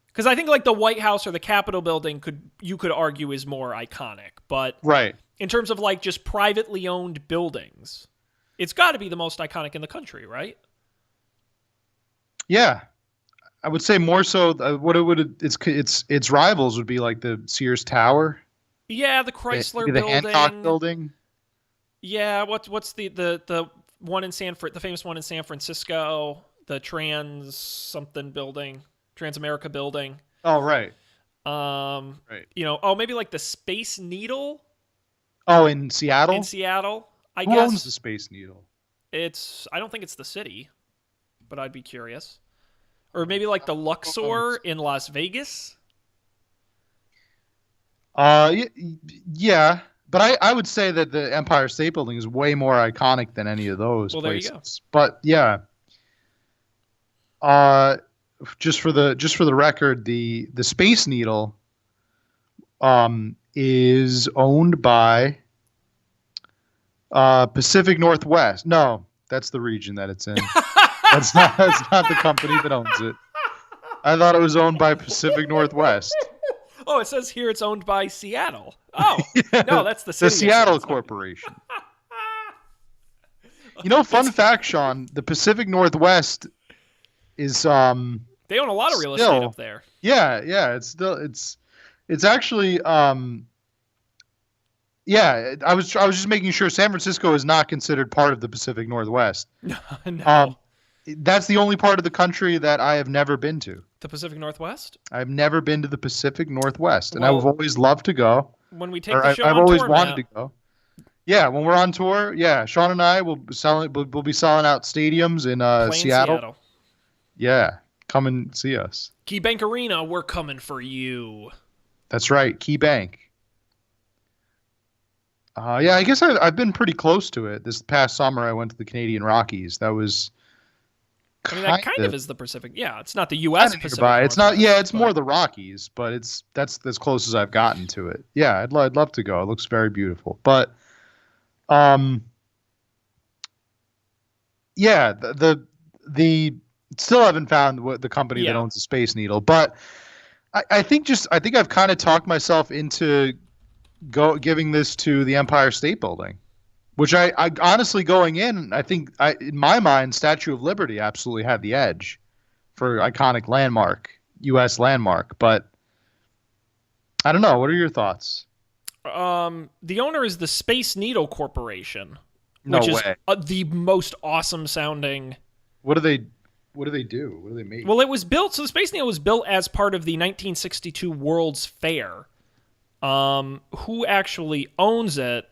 Speaker 1: Because I think like the White House or the Capitol building you could argue is more iconic, but
Speaker 2: Right.
Speaker 1: in terms of like just privately owned buildings, it's got to be the most iconic in the country, right?
Speaker 2: Yeah, I would say more so. What it would its rivals would be like the Sears Tower,
Speaker 1: Yeah, the Chrysler
Speaker 2: the Hancock
Speaker 1: building.
Speaker 2: building.
Speaker 1: Yeah, what's the one in the famous one in San Francisco, the Trans something building, Transamerica building.
Speaker 2: Oh, right. Right.
Speaker 1: Maybe like the Space Needle
Speaker 2: Oh, in Seattle?
Speaker 1: in Seattle. I
Speaker 2: Who owns the
Speaker 1: guess
Speaker 2: Space Needle?
Speaker 1: I don't think it's the city, but I'd be curious. Or maybe like the
Speaker 2: Who
Speaker 1: Luxor
Speaker 2: owns-
Speaker 1: in Las Vegas.
Speaker 2: Yeah, but I would say that the Empire State Building is way more iconic than any of those
Speaker 1: Well, there you
Speaker 2: places.
Speaker 1: go.
Speaker 2: But yeah, uh, just for the record, the Space Needle is owned by Pacific Northwest. No, that's the region that it's in. That's not the company that owns it. I thought it was owned by Pacific Northwest.
Speaker 1: Oh, it says here it's owned by Seattle. Oh, no, that's the
Speaker 2: The
Speaker 1: city.
Speaker 2: Seattle
Speaker 1: it says.
Speaker 2: Corporation. Fun fact, Sean, the Pacific Northwest is
Speaker 1: They own a lot of real estate
Speaker 2: still-
Speaker 1: up there.
Speaker 2: yeah, it's actually yeah, I was just making sure San Francisco is not considered part of the Pacific Northwest.
Speaker 1: No,
Speaker 2: That's the only part of the country that I have never been to.
Speaker 1: the Pacific Northwest.
Speaker 2: I've never been to the Pacific Northwest, and
Speaker 1: Well,
Speaker 2: I've always loved to go.
Speaker 1: When we take
Speaker 2: Or
Speaker 1: the show
Speaker 2: I've
Speaker 1: on
Speaker 2: always
Speaker 1: tour,
Speaker 2: wanted
Speaker 1: Matt,
Speaker 2: to go. Yeah, when we're on tour, yeah, Sean and I will we'll be selling out stadiums in
Speaker 1: playing
Speaker 2: Seattle. Yeah, come and see us.
Speaker 1: Key Bank Arena, we're coming for you.
Speaker 2: That's right, Key Bank. Yeah, I guess I've been pretty close to it. This past summer, I went to the Canadian Rockies. That was
Speaker 1: I mean, that kind of is the Pacific. Yeah, it's not the U.S. Pacific
Speaker 2: nearby. It's not.
Speaker 1: Northwest,
Speaker 2: Yeah, it's
Speaker 1: but-
Speaker 2: more the Rockies, but that's as close as I've gotten to it. Yeah, I'd love to go. It looks very beautiful. But, yeah, the still haven't found what the company that
Speaker 1: Yeah.
Speaker 2: owns the Space Needle. But I think I've kind of talked myself into giving this to the Empire State Building, which I honestly, going in, I think in my mind, Statue of Liberty absolutely had the edge for iconic landmark, U.S. landmark. But I don't know. What are your thoughts?
Speaker 1: The owner is the Space Needle Corporation,
Speaker 2: No
Speaker 1: which is
Speaker 2: way.
Speaker 1: the most awesome sounding.
Speaker 2: What do they do? What do they make?
Speaker 1: Well, it was built. So the Space Needle was built as part of the 1962 World's Fair. Who actually owns it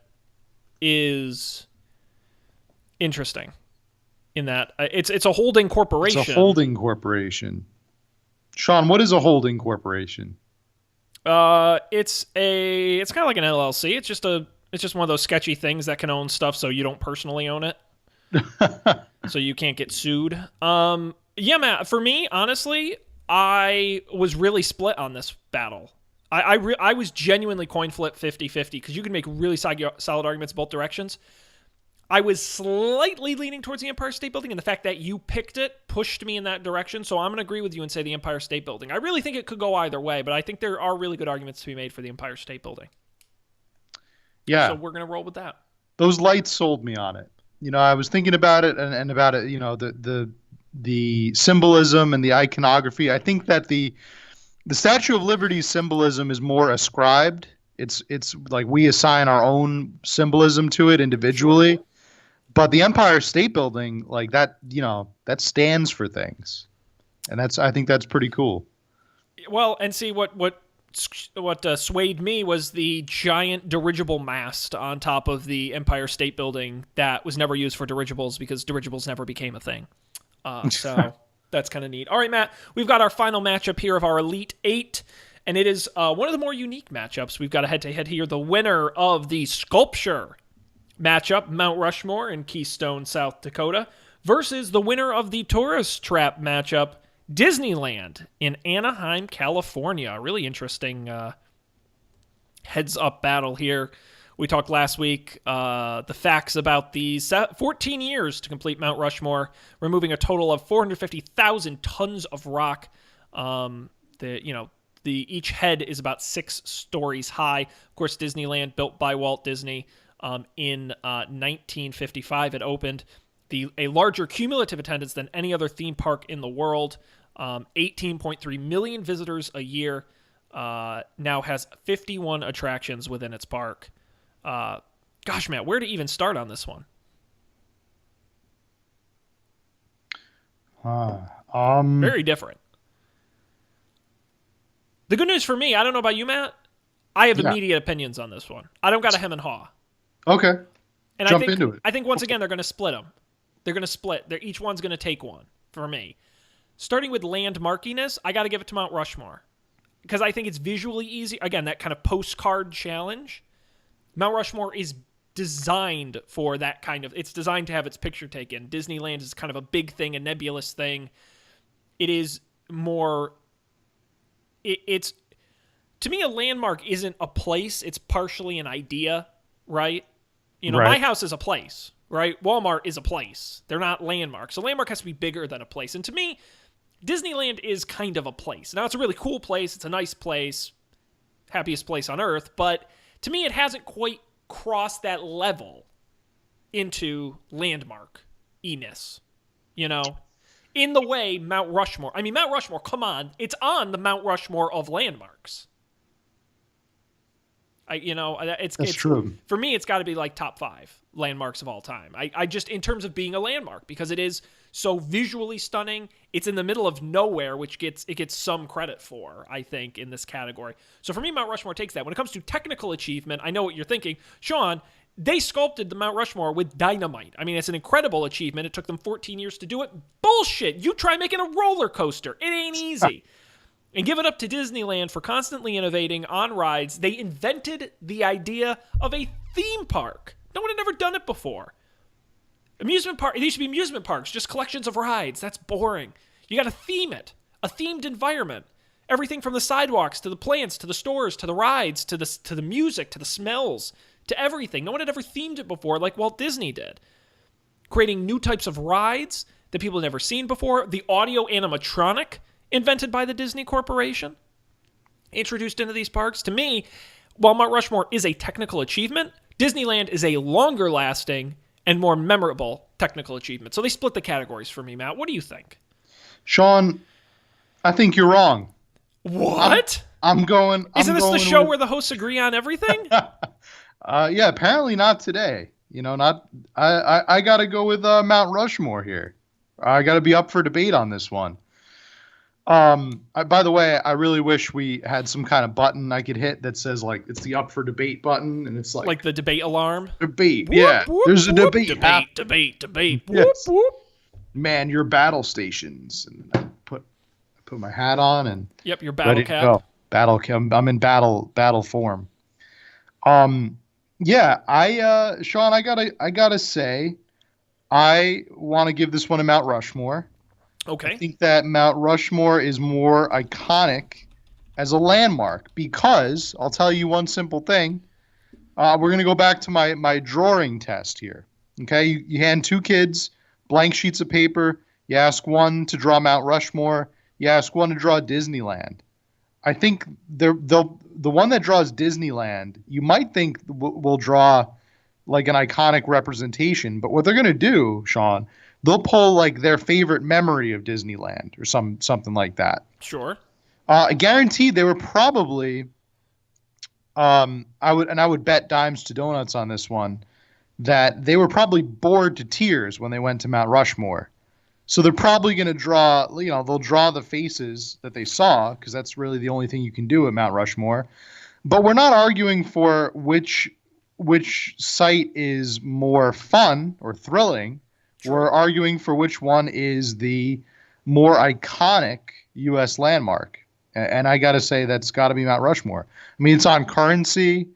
Speaker 1: is interesting. In that it's a holding corporation.
Speaker 2: It's a holding corporation. Sean, what is a holding corporation?
Speaker 1: It's kind of like an LLC. It's just one of those sketchy things that can own stuff so you don't personally own it. So you can't get sued. Yeah, Matt, for me, honestly, I was really split on this battle. I was genuinely coin flip 50-50 because you can make really solid arguments both directions. I was slightly leaning towards the Empire State Building, and the fact that you picked it pushed me in that direction, so I'm going to agree with you and say the Empire State Building. I really think it could go either way, but I think there are really good arguments to be made for the Empire State Building.
Speaker 2: Yeah.
Speaker 1: So we're going to roll with that.
Speaker 2: Those lights sold me on it. I was thinking about it and about it, the symbolism and the iconography. I think that the The Statue of Liberty's symbolism is more ascribed. It's like we assign our own symbolism to it
Speaker 1: Sure.
Speaker 2: individually. But the Empire State Building, like that, that stands for things, and I think that's pretty cool.
Speaker 1: Well, and see what swayed me was the giant dirigible mast on top of the Empire State Building that was never used for dirigibles because dirigibles never became a thing. So that's kind of neat. All right, Matt, we've got our final matchup here of our Elite Eight, and it is one of the more unique matchups. We've got a head-to-head here. The winner of the sculpture matchup, Mount Rushmore in Keystone, South Dakota, versus the winner of the tourist trap matchup, Disneyland in Anaheim, California. A really interesting heads-up battle here. We talked last week the facts about the 14 years to complete Mount Rushmore, removing a total of 450,000 tons of rock. Each head is about 6 stories high. Of course, Disneyland, built by Walt Disney in 1955, it opened. A larger cumulative attendance than any other theme park in the world. 18.3 million visitors a year. Now has 51 attractions within its park. Gosh, Matt, where to even start on this one? Very different. The good news for me, I don't know about you, Matt. I have
Speaker 2: Yeah.
Speaker 1: immediate opinions on this one. I don't got a hem and haw.
Speaker 2: Okay.
Speaker 1: And
Speaker 2: Jump into it.
Speaker 1: I think once again they're going to split them. They're going to split. Each one's going to take one for me. Starting with landmarkiness, I got to give it to Mount Rushmore because I think it's visually easy. Again, that kind of postcard challenge. Mount Rushmore is designed for that kind of. It's designed to have its picture taken. Disneyland is kind of a big thing, a nebulous thing. It is more. It's to me a landmark isn't a place. It's partially an idea, right?
Speaker 2: Right.
Speaker 1: My house is a place, right? Walmart is a place. They're not landmarks. A landmark has to be bigger than a place. And to me, Disneyland is kind of a place. Now, it's a really cool place. It's a nice place. Happiest place on earth. But to me, it hasn't quite crossed that level into landmark-iness, in the way Mount Rushmore. I mean, Mount Rushmore, come on. It's on the Mount Rushmore of landmarks.
Speaker 2: That's true.
Speaker 1: For me, it's got to be like top 5 landmarks of all time. I just, in terms of being a landmark, because it is so visually stunning. It's in the middle of nowhere, which it gets some credit for, I think, in this category. So for me, Mount Rushmore takes that. When it comes to technical achievement, I know what you're thinking. Sean, they sculpted the Mount Rushmore with dynamite. I mean, it's an incredible achievement. It took them 14 years to do it. Bullshit. You try making a roller coaster. It ain't easy. And give it up to Disneyland for constantly innovating on rides. They invented the idea of a theme park. No one had ever done it before. Amusement park. These should be amusement parks, just collections of rides. That's boring. You got to theme it. A themed environment. Everything from the sidewalks to the plants to the stores to the rides to the music to the smells to everything. No one had ever themed it before like Walt Disney did. Creating new types of rides that people had never seen before. The audio animatronic invented by the Disney Corporation, introduced into these parks. To me, while Mount Rushmore is a technical achievement, Disneyland is a longer lasting and more memorable technical achievement. So they split the categories for me, Matt. What do you think?
Speaker 2: Sean, I think you're wrong.
Speaker 1: What?
Speaker 2: I'm going.
Speaker 1: Isn't this the show where the hosts agree on everything?
Speaker 2: Yeah, apparently not today. I got to go with Mount Rushmore here. I got to be up for debate on this one. By the way, I really wish we had some kind of button I could hit that says like it's the up for debate button, and it's like
Speaker 1: the debate alarm.
Speaker 2: Debate,
Speaker 1: Whoop,
Speaker 2: yeah.
Speaker 1: whoop,
Speaker 2: There's a
Speaker 1: whoop,
Speaker 2: debate.
Speaker 1: Debate.
Speaker 2: Yes.
Speaker 1: Whoop, whoop.
Speaker 2: Man, your battle stations, and I put my hat on and
Speaker 1: Yep, your battle
Speaker 2: ready
Speaker 1: cap.
Speaker 2: to go. Battle cap. I'm in battle form. Yeah, Sean, I gotta say, I want to give this one a Mount Rushmore.
Speaker 1: Okay.
Speaker 2: I think that Mount Rushmore is more iconic as a landmark because I'll tell you one simple thing. We're going to go back to my drawing test here. Okay, you hand 2 kids blank sheets of paper. You ask one to draw Mount Rushmore. You ask one to draw Disneyland. I think the one that draws Disneyland, you might think will draw like an iconic representation, but what they're going to do, Sean, they'll pull like their favorite memory of Disneyland or something like that.
Speaker 1: Sure.
Speaker 2: Guaranteed, they were probably. I would bet dimes to donuts on this one that they were probably bored to tears when they went to Mount Rushmore. So they're probably going to draw, they'll draw the faces that they saw because that's really the only thing you can do at Mount Rushmore. But we're not arguing for which site is more fun or thrilling.
Speaker 1: True.
Speaker 2: We're arguing for which one is the more iconic U.S. landmark. And I got to say that's got to be Mount Rushmore. I mean, it's on currency.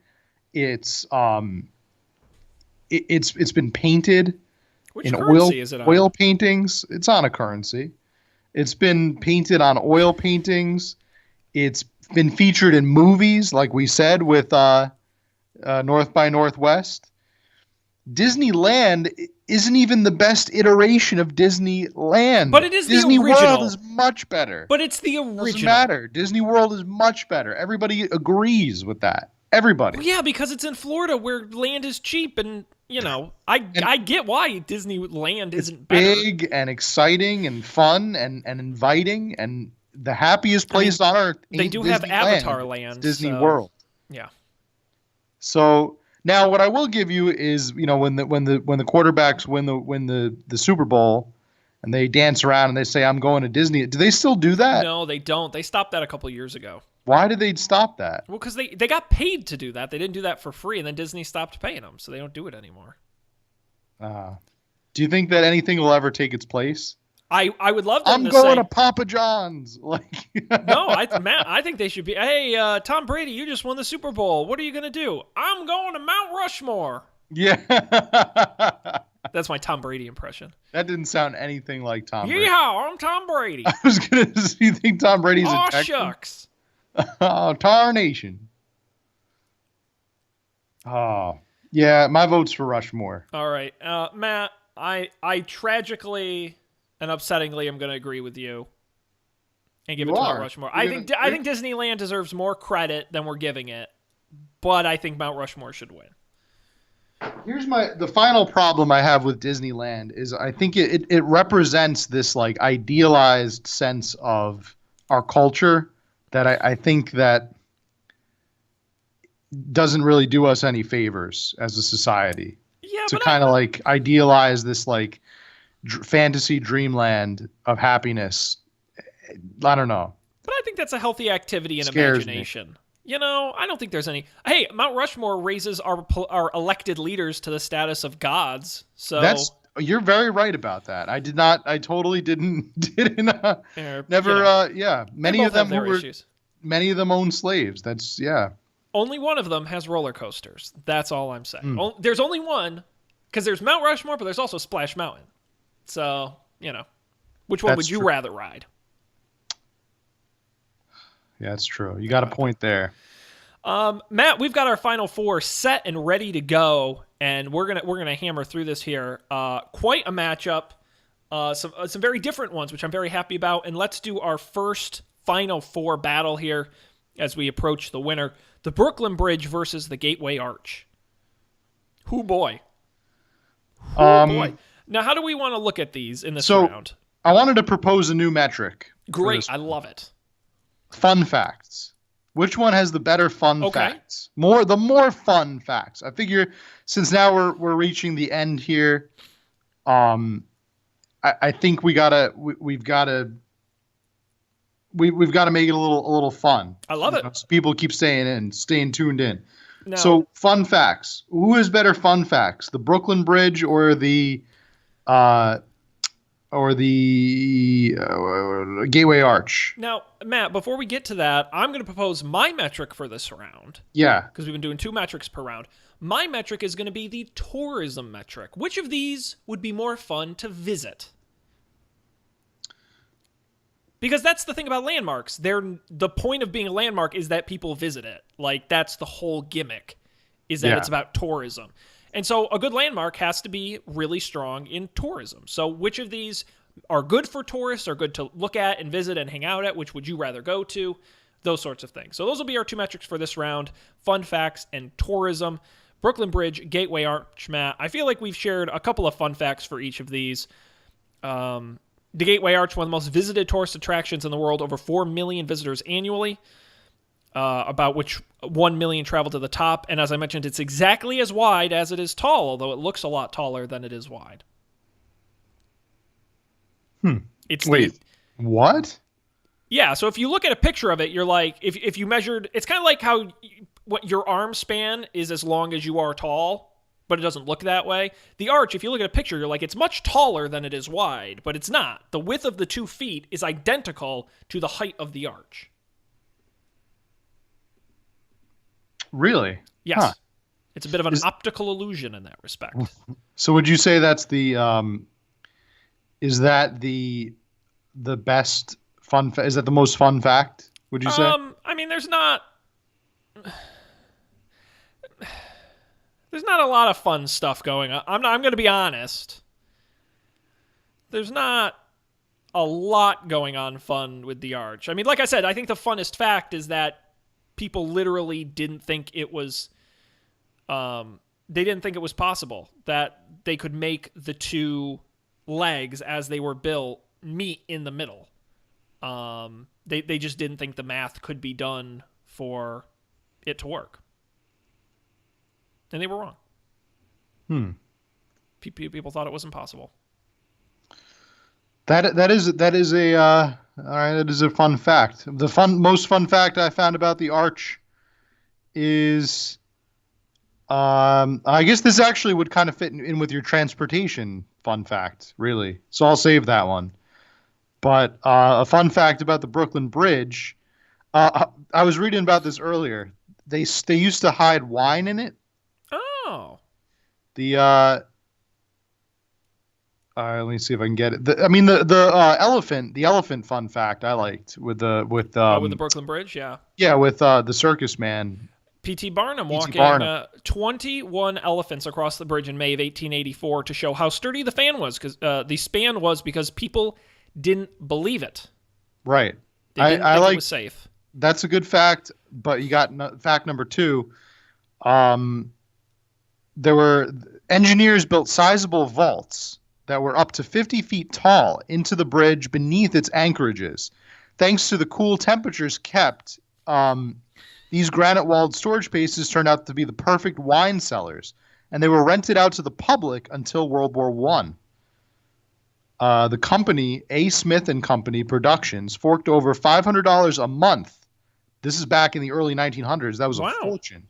Speaker 2: It's been painted
Speaker 1: Which
Speaker 2: in
Speaker 1: currency is it on?
Speaker 2: oil paintings. It's on a currency. It's been painted on oil paintings. It's been featured in movies, like we said, with North by Northwest. Disneyland isn't even the best iteration of Disneyland.
Speaker 1: But it is
Speaker 2: Disney
Speaker 1: the original.
Speaker 2: World is much better.
Speaker 1: But it's the original.
Speaker 2: Doesn't matter. Disney World is much better. Everybody agrees with that. Everybody.
Speaker 1: Well, yeah, because it's in Florida where land is cheap, and I get why Disneyland isn't better.
Speaker 2: Big and exciting and fun and inviting and the happiest place on earth.
Speaker 1: They do have Avatar Land.
Speaker 2: Disney World.
Speaker 1: Yeah.
Speaker 2: So now, what I will give you is, when the quarterbacks win the Super Bowl, and they dance around and they say, "I'm going to Disney." Do they still do that?
Speaker 1: No, they don't. They stopped that a couple years ago.
Speaker 2: Why did they stop that?
Speaker 1: Well, because they got paid to do that. They didn't do that for free, and then Disney stopped paying them, so they don't do it anymore.
Speaker 2: Do you think that anything will ever take its place?
Speaker 1: I would love them
Speaker 2: I'm
Speaker 1: to
Speaker 2: going
Speaker 1: say,
Speaker 2: to Papa John's.
Speaker 1: No, Matt, I think they should be, hey, Tom Brady, you just won the Super Bowl. What are you going to do? I'm going to Mount Rushmore.
Speaker 2: Yeah.
Speaker 1: That's my Tom Brady impression.
Speaker 2: That didn't sound anything like Tom Brady.
Speaker 1: Yeehaw, I'm Tom Brady.
Speaker 2: I was going to say, you think Tom Brady's a Texan?
Speaker 1: Shucks.
Speaker 2: Oh, tarnation. Oh, yeah, my vote's for Rushmore.
Speaker 1: All right. Matt, I tragically and upsettingly am going to agree with you and give it to Mount Rushmore. I think Disneyland deserves more credit than we're giving it, but I think Mount Rushmore should win.
Speaker 2: Here's the final problem I have with Disneyland is I think it represents this like idealized sense of our culture that I think that doesn't really do us any favors as a society.
Speaker 1: Yeah,
Speaker 2: to kind of like idealize this like fantasy dreamland of happiness. I don't know.
Speaker 1: But I think that's a healthy activity and
Speaker 2: Scares
Speaker 1: imagination. Me. I don't think there's any. Hey, Mount Rushmore raises our elected leaders to the status of gods. So
Speaker 2: you're very right about that. I did not. I totally didn't. Never. Yeah. Many of them many of them own slaves. That's
Speaker 1: Only one of them has roller coasters. That's all I'm saying. There's only one, because there's Mount Rushmore, but there's also Splash Mountain. So which one would you rather ride?
Speaker 2: Yeah, that's true. You got a point there.
Speaker 1: Matt, we've got our final four set and ready to go, and we're gonna hammer through this here. Quite a matchup. Some very different ones, which I'm very happy about. And let's do our first final four battle here as we approach the winner: the Brooklyn Bridge versus the Gateway Arch. Hoo boy. Boy. Now, how do we want to look at these in this round?
Speaker 2: I wanted to propose a new metric.
Speaker 1: Great, I love it.
Speaker 2: Fun facts. Which one has the better fun facts? The more fun facts. I figure since now we're reaching the end here, I think we've got to make it a little fun.
Speaker 1: I love it.
Speaker 2: So people keep staying tuned in. No. So fun facts. Who has better fun facts? The Brooklyn Bridge or the Gateway Arch?
Speaker 1: Now, Matt, before we get to that, I'm going to propose my metric for this round.
Speaker 2: Yeah.
Speaker 1: Because we've been doing 2 metrics per round. My metric is going to be the tourism metric. Which of these would be more fun to visit? Because that's the thing about landmarks. The point of being a landmark is that people visit it. Like, that's the whole gimmick, is that it's about tourism. And so a good landmark has to be really strong in tourism. So which of these are good for tourists, are good to look at and visit and hang out at? Which would you rather go to? Those sorts of things. So those will be our 2 metrics for this round: fun facts and tourism. Brooklyn Bridge, Gateway Arch, Matt. I feel like we've shared a couple of fun facts for each of these. The Gateway Arch, one of the most visited tourist attractions in the world, over 4 million visitors annually, about which 1 million travel to the top. And as I mentioned, it's exactly as wide as it is tall, although it looks a lot taller than it is wide. It's
Speaker 2: Wait, what?
Speaker 1: Yeah, so if you look at a picture of it, you're like, if you measured, it's kind of like how what your arm span is as long as you are tall, but it doesn't look that way. The arch, if you look at a picture, you're like, it's much taller than it is wide, but it's not. The width of the 2 feet is identical to the height of the arch.
Speaker 2: Really?
Speaker 1: Yes.
Speaker 2: Huh.
Speaker 1: It's a bit of an optical illusion in that respect.
Speaker 2: So would you say that's the is that the best fun is that the most fun fact, would you say?
Speaker 1: I mean, there's not a lot of fun stuff going on. I'm going to be honest. There's not a lot going on fun with the arch. I mean, like I said, I think the funnest fact is that people literally didn't think it was they didn't think it was possible that they could make the 2 legs as they were built meet in the middle. They just didn't think the math could be done for it to work. And they were wrong. People thought it was impossible.
Speaker 2: That is a all right, that is a fun fact. The most fun fact I found about the arch is I guess this actually would kind of fit in with your transportation fun fact, really. So I'll save that one. But a fun fact about the Brooklyn Bridge, I was reading about this earlier. They used to hide wine in it.
Speaker 1: Oh.
Speaker 2: Let me see if I can get it. The elephant fun fact I liked with the
Speaker 1: Brooklyn Bridge, yeah.
Speaker 2: Yeah, with the circus man.
Speaker 1: P.T. Barnum walking
Speaker 2: Barnum.
Speaker 1: 21 elephants across the bridge in May of 1884 to show how sturdy the span was because people didn't believe it.
Speaker 2: Right.
Speaker 1: They didn't think it was safe.
Speaker 2: That's a good fact, but you got fact number 2. There were engineers built sizable vaults that were up to 50 feet tall into the bridge beneath its anchorages. Thanks to the cool temperatures kept, these granite-walled storage spaces turned out to be the perfect wine cellars, and they were rented out to the public until World War I. The company, A. Smith and Company Productions, forked over $500 a month. This is back in the early 1900s. That was a fortune.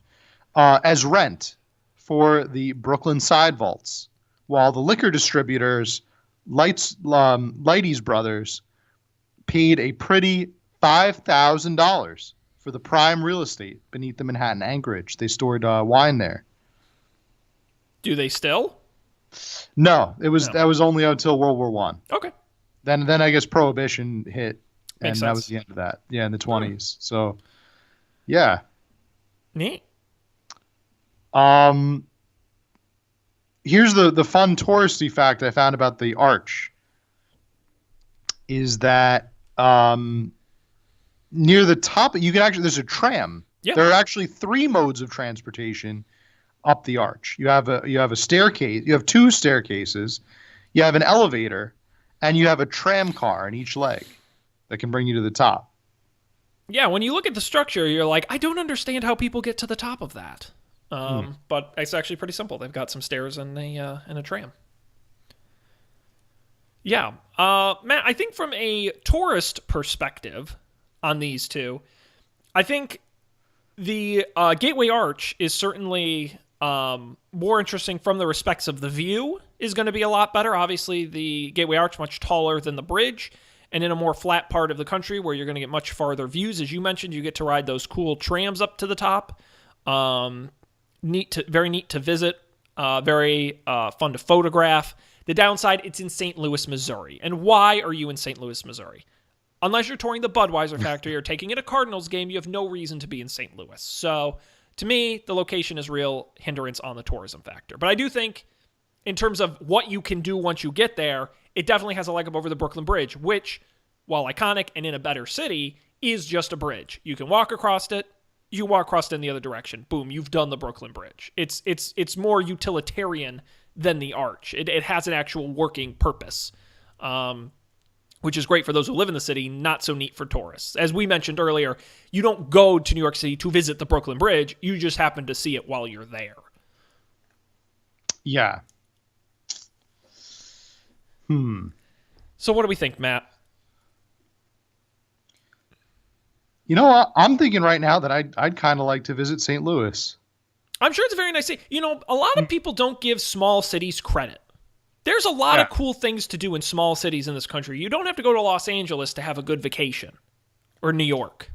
Speaker 2: As rent for the Brooklyn side vaults, while the liquor distributors, Leidy's Brothers, paid a pretty $5,000 for the prime real estate beneath the Manhattan anchorage. They stored wine there.
Speaker 1: Do they still?
Speaker 2: No, that was only until World War I.
Speaker 1: Okay.
Speaker 2: Then I guess Prohibition hit, and that was the end of that. Yeah, in the 20s. So, yeah.
Speaker 1: Neat.
Speaker 2: Here's the fun touristy fact I found about the arch. Is that near the top, there's a tram.
Speaker 1: Yeah.
Speaker 2: There are actually 3 modes of transportation up the arch. You have a staircase. You have 2 staircases. You have an elevator, and you have a tram car in each leg that can bring you to the top.
Speaker 1: Yeah, when you look at the structure, you're like, I don't understand how people get to the top of that. But it's actually pretty simple. They've got some stairs and a tram. Yeah, Matt, I think from a tourist perspective on these 2, I think the Gateway Arch is certainly more interesting from the respects of the view is going to be a lot better. Obviously, the Gateway Arch much taller than the bridge, and in a more flat part of the country where you're going to get much farther views. As you mentioned, you get to ride those cool trams up to the top. Very neat to visit. Very fun to photograph. The downside, it's in St. Louis, Missouri. And why are you in St. Louis, Missouri? Unless you're touring the Budweiser factory or taking in a Cardinals game, you have no reason to be in St. Louis. So, to me, the location is real hindrance on the tourism factor. But I do think, in terms of what you can do once you get there, it definitely has a leg up over the Brooklyn Bridge, which, while iconic and in a better city, is just a bridge. You can walk across it. You walk across it in the other direction. Boom, you've done the Brooklyn Bridge. It's more utilitarian than the arch. It has an actual working purpose. which is great for those who live in the city, not so neat for tourists. As we mentioned earlier, you don't go to New York City to visit the Brooklyn Bridge. You just happen to see it while you're there.
Speaker 2: Yeah.
Speaker 1: So what do we think, Matt?
Speaker 2: You know what? I'm thinking right now that I'd kind of like to visit St. Louis.
Speaker 1: I'm sure it's a very nice city. You know, a lot of people don't give small cities credit. There's a lot of cool things to do in small cities in this country. You don't have to go to Los Angeles to have a good vacation, or New York.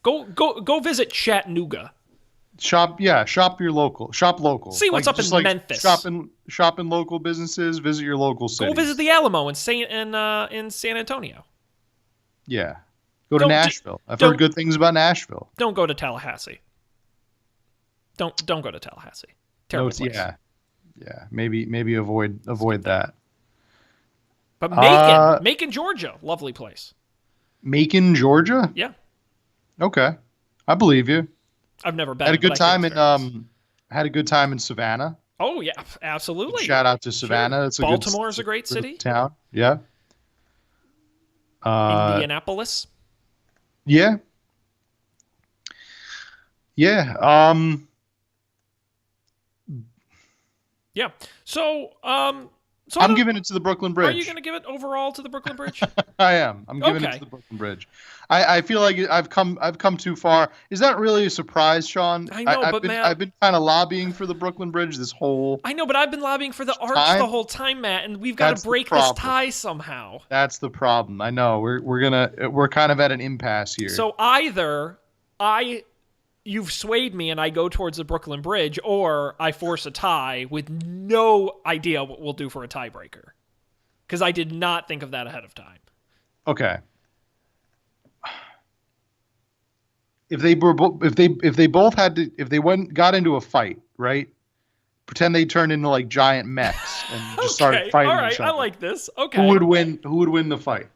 Speaker 1: Go visit Chattanooga.
Speaker 2: Shop your local. Shop local.
Speaker 1: See what's up in Memphis.
Speaker 2: Shop in local businesses. Visit your local cities.
Speaker 1: Go visit the Alamo in San Antonio.
Speaker 2: Yeah. Go to Nashville. I've heard good things about Nashville.
Speaker 1: Don't go to Tallahassee. Don't go to Tallahassee. Terrible place.
Speaker 2: Yeah. Maybe avoid that.
Speaker 1: But Macon, Georgia, lovely place.
Speaker 2: Macon, Georgia?
Speaker 1: Yeah.
Speaker 2: Okay. I believe you.
Speaker 1: I've never been.
Speaker 2: Had a good time in Savannah.
Speaker 1: Oh yeah, absolutely.
Speaker 2: Shout out to Savannah. Sure.
Speaker 1: Baltimore is a great city.
Speaker 2: Town. Yeah.
Speaker 1: Indianapolis.
Speaker 2: Yeah. Yeah.
Speaker 1: Yeah. So
Speaker 2: I'm giving it to the Brooklyn Bridge.
Speaker 1: Are you going to give it overall to the Brooklyn Bridge?
Speaker 2: I am. I'm giving it to the Brooklyn Bridge. I feel like I've come too far. Is that really a surprise, Sean?
Speaker 1: I know,
Speaker 2: I've been kind of lobbying for the Brooklyn Bridge this whole.
Speaker 1: I know, but I've been lobbying for the arch the whole time, Matt, and we've got to break this tie somehow.
Speaker 2: That's the problem. I know. We're kind of at an impasse here.
Speaker 1: So either you've swayed me and I go towards the Brooklyn Bridge, or I force a tie with no idea what we'll do for a tiebreaker. Because I did not think of that ahead of time.
Speaker 2: Okay. If they got into a fight, right? Pretend they turned into like giant mechs and just started fighting each other.
Speaker 1: I like this. Okay.
Speaker 2: Who would win the fight?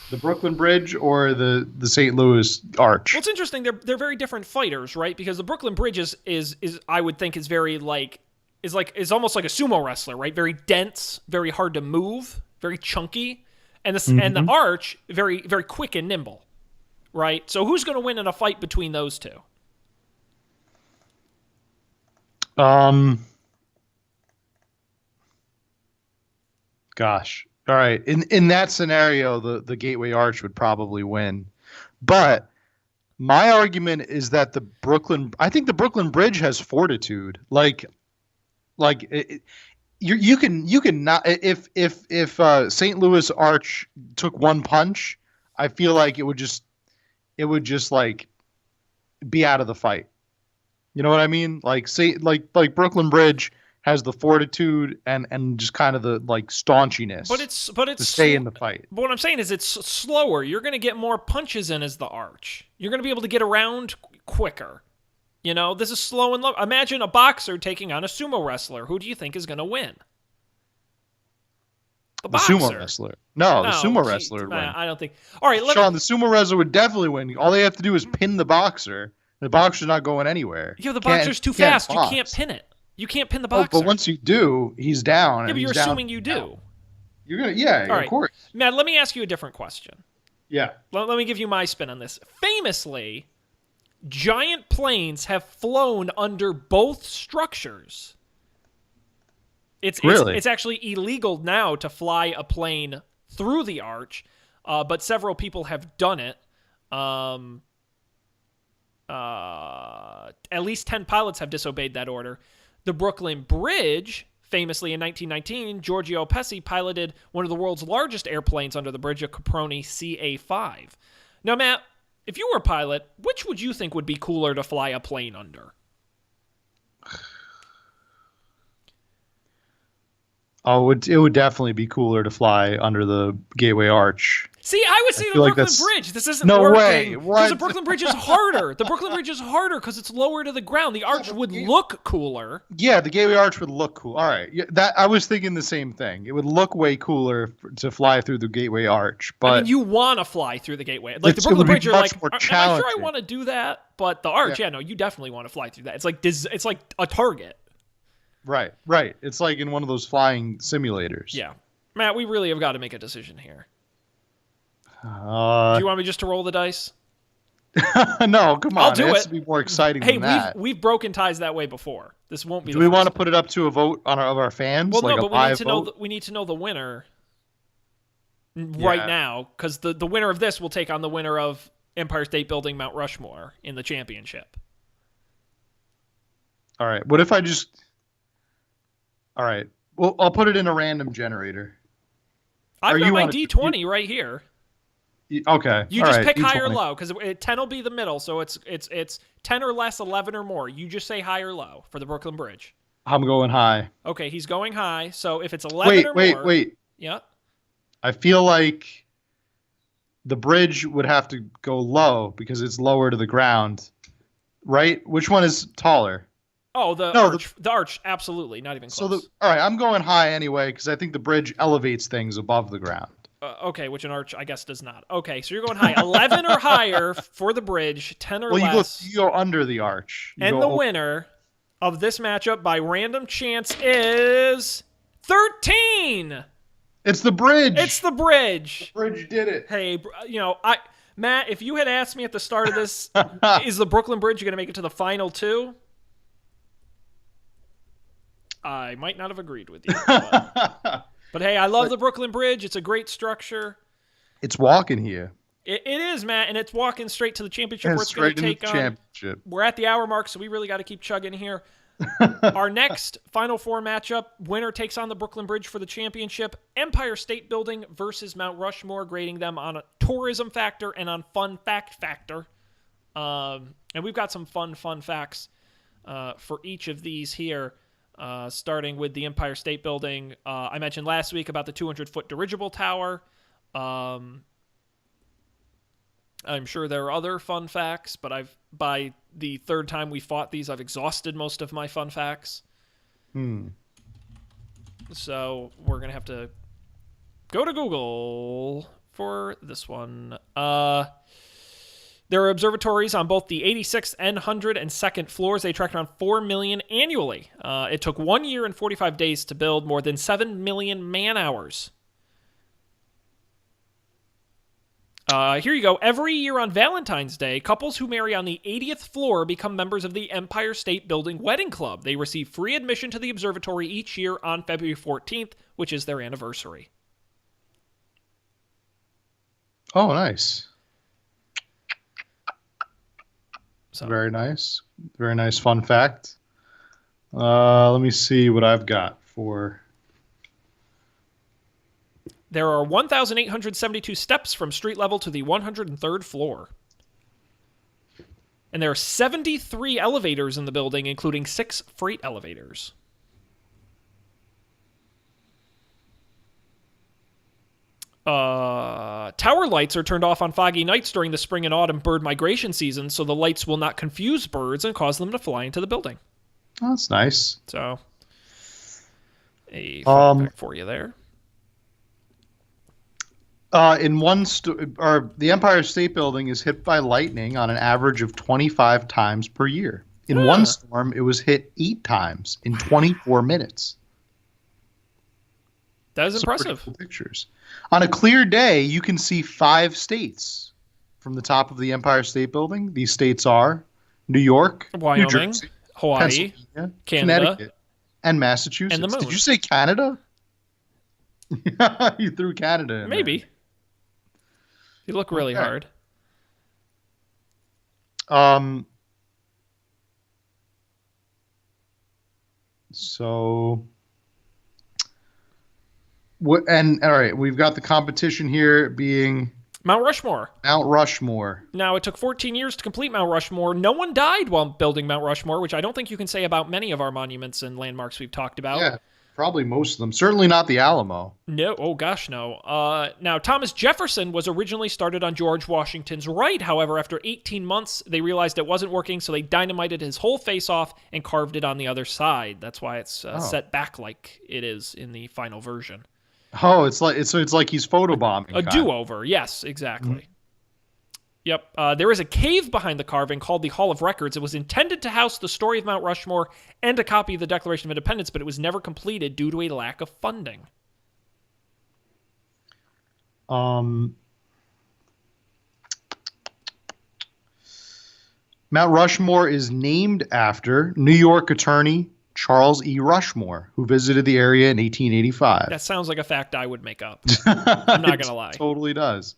Speaker 2: The Brooklyn Bridge or the St. Louis Arch?
Speaker 1: Well, it's interesting. They're very different fighters, right? Because the Brooklyn Bridge is I would think is very is almost like a sumo wrestler, right? Very dense, very hard to move, very chunky, and the Arch very very quick and nimble, right? So who's going to win in a fight between those two?
Speaker 2: Gosh. All right. In that scenario, the Gateway Arch would probably win. But my argument is that I think the Brooklyn Bridge has fortitude. You can not if St. Louis Arch took one punch, I feel like it would just like be out of the fight. You know what I mean? Like Brooklyn Bridge has the fortitude and just kind of the like staunchiness.
Speaker 1: But it's
Speaker 2: to stay in the fight.
Speaker 1: But what I'm saying is it's slower. You're going to get more punches in as the Arch. You're going to be able to get around quicker. You know, this is slow and low. Imagine a boxer taking on a sumo wrestler. Who do you think is going to win?
Speaker 2: The sumo wrestler. No, the sumo wrestler would win.
Speaker 1: I don't think. All right,
Speaker 2: Sean, the sumo wrestler would definitely win. All they have to do is pin the boxer. The boxer's not going anywhere.
Speaker 1: Yeah, the boxer's too fast. You can't pin it. You can't pin the boxer.
Speaker 2: But once you do, he's down.
Speaker 1: Yeah, but you're assuming you do.
Speaker 2: You're gonna, of course.
Speaker 1: Matt, let me ask you a different question.
Speaker 2: Yeah.
Speaker 1: Let me give you my spin on this. Famously, giant planes have flown under both structures. It's actually illegal now to fly a plane through the arch, but several people have done it. At least 10 pilots have disobeyed that order. The Brooklyn Bridge, famously in 1919, Giorgio Pesci piloted one of the world's largest airplanes under the bridge, a Caproni CA-5. Now, Matt, if you were a pilot, which would you think would be cooler to fly a plane under?
Speaker 2: Oh, it would definitely be cooler to fly under the Gateway Arch.
Speaker 1: See, I would say the Brooklyn Bridge. This isn't working.
Speaker 2: No way.
Speaker 1: Because the Brooklyn Bridge is harder. The Brooklyn Bridge is harder because it's lower to the ground. The arch would look cooler.
Speaker 2: Yeah, the Gateway Arch would look cool. All right. Yeah, that I was thinking the same thing. It would look way cooler to fly through the Gateway Arch. But
Speaker 1: I mean, you want to fly through the Gateway. Like the Brooklyn Bridge, you're like, am I sure I want to do that? But the arch, no, you definitely want to fly through that. It's like a target.
Speaker 2: Right. It's like in one of those flying simulators.
Speaker 1: Yeah. Matt, we really have got to make a decision here. Do
Speaker 2: Uh,
Speaker 1: you want me just to roll the dice?
Speaker 2: no, come
Speaker 1: I'll
Speaker 2: on. It
Speaker 1: do
Speaker 2: has
Speaker 1: it.
Speaker 2: to be more exciting
Speaker 1: Hey,
Speaker 2: than that.
Speaker 1: we've broken ties that way before. This won't be
Speaker 2: Do
Speaker 1: the
Speaker 2: we want
Speaker 1: first
Speaker 2: to
Speaker 1: time.
Speaker 2: put it up to a vote of our fans,
Speaker 1: Well,
Speaker 2: like
Speaker 1: no,
Speaker 2: a
Speaker 1: but we need
Speaker 2: live
Speaker 1: to know.
Speaker 2: vote?
Speaker 1: We need to know the winner right
Speaker 2: Yeah.
Speaker 1: now, because the winner of this will take on the winner of Empire State Building Mount Rushmore in the championship.
Speaker 2: All right. What if I just? All right. Well, I'll put it in a random generator.
Speaker 1: I've
Speaker 2: Or
Speaker 1: got
Speaker 2: you
Speaker 1: my
Speaker 2: want to?
Speaker 1: D20 right here.
Speaker 2: Okay.
Speaker 1: You
Speaker 2: All
Speaker 1: just
Speaker 2: right.
Speaker 1: pick high or
Speaker 2: D20.
Speaker 1: low, because 10 will be the middle, so it's 10 or less, 11 or more. You just say high or low for the Brooklyn Bridge.
Speaker 2: I'm going high.
Speaker 1: Okay, he's going high, so if it's 11 or more...
Speaker 2: Wait.
Speaker 1: Yeah.
Speaker 2: I feel like the bridge would have to go low because it's lower to the ground, right? Which one is taller?
Speaker 1: Oh, the
Speaker 2: No,
Speaker 1: arch. The arch, absolutely. Not even close.
Speaker 2: all right, I'm going high anyway because I think the bridge elevates things above the ground.
Speaker 1: Okay, which an arch, I guess, does not. Okay, so you're going high. 11 or higher for the bridge, 10 or less.
Speaker 2: You go under the arch.
Speaker 1: And the winner of this matchup by random chance is 13.
Speaker 2: It's the bridge.
Speaker 1: It's the bridge.
Speaker 2: The bridge did it.
Speaker 1: Hey, Matt, if you had asked me at the start of this, is the Brooklyn Bridge going to make it to the final two? I might not have agreed with you. But hey, I love the Brooklyn Bridge. It's a great structure.
Speaker 2: It's walking here.
Speaker 1: It is, Matt, and it's walking straight to the championship.
Speaker 2: And
Speaker 1: Where it's going to take on.
Speaker 2: Championship.
Speaker 1: We're at the hour mark, so we really got to keep chugging here. Our next Final Four matchup, winner takes on the Brooklyn Bridge for the championship. Empire State Building versus Mount Rushmore, grading them on a tourism factor and on fun fact factor. And we've got some fun facts for each of these here. Starting with the Empire State Building. I mentioned last week about the 200-foot dirigible tower. I'm sure there are other fun facts, but by the third time we fought these, I've exhausted most of my fun facts. So we're going to have to go to Google for this one. There are observatories on both the 86th and 102nd floors. They attract around 4 million annually. It took 1 year and 45 days to build, more than 7 million man-hours. Here you go. Every year on Valentine's Day, couples who marry on the 80th floor become members of the Empire State Building Wedding Club. They receive free admission to the observatory each year on February 14th, which is their anniversary.
Speaker 2: Oh, nice.
Speaker 1: So.
Speaker 2: Very nice. Very nice fun fact. Let me see what I've got for...
Speaker 1: There are 1,872 steps from street level to the 103rd floor. And there are 73 elevators in the building, including 6 freight elevators. Tower lights are turned off on foggy nights during the spring and autumn bird migration season, so the lights will not confuse birds and cause them to fly into the building.
Speaker 2: Oh, that's nice.
Speaker 1: So, a fun fact for you there.
Speaker 2: The Empire State Building is hit by lightning on an average of 25 times per year. In one storm, it was hit 8 times in 24 minutes.
Speaker 1: That is impressive.
Speaker 2: Cool pictures. On a clear day, you can see 5 states from the top of the Empire State Building. These states are New York,
Speaker 1: Wyoming,
Speaker 2: New Jersey,
Speaker 1: Hawaii,
Speaker 2: Pennsylvania,
Speaker 1: Canada,
Speaker 2: Connecticut, and Massachusetts.
Speaker 1: and the moon.
Speaker 2: Did you say Canada? You threw Canada in
Speaker 1: Maybe.
Speaker 2: there.
Speaker 1: You look really hard.
Speaker 2: So... And all right, we've got the competition here being
Speaker 1: Mount Rushmore.
Speaker 2: Mount Rushmore.
Speaker 1: Now, it took 14 years to complete Mount Rushmore. No one died while building Mount Rushmore, which I don't think you can say about many of our monuments and landmarks we've talked about.
Speaker 2: Yeah, probably most of them. Certainly not the Alamo.
Speaker 1: No. Oh, gosh, no. Now, Thomas Jefferson was originally started on George Washington's right. However, after 18 months, they realized it wasn't working, so they dynamited his whole face off and carved it on the other side. That's why it's set back like it is in the final version.
Speaker 2: Oh, it's like he's photobombing.
Speaker 1: A do-over, yes, exactly. Mm-hmm. Yep. There is a cave behind the carving called the Hall of Records. It was intended to house the story of Mount Rushmore and a copy of the Declaration of Independence, but it was never completed due to a lack of funding.
Speaker 2: Um, Mount Rushmore is named after New York attorney Charles E. Rushmore, who visited the area in 1885.
Speaker 1: That sounds like a fact I would make up. I'm not going to lie.
Speaker 2: It totally does.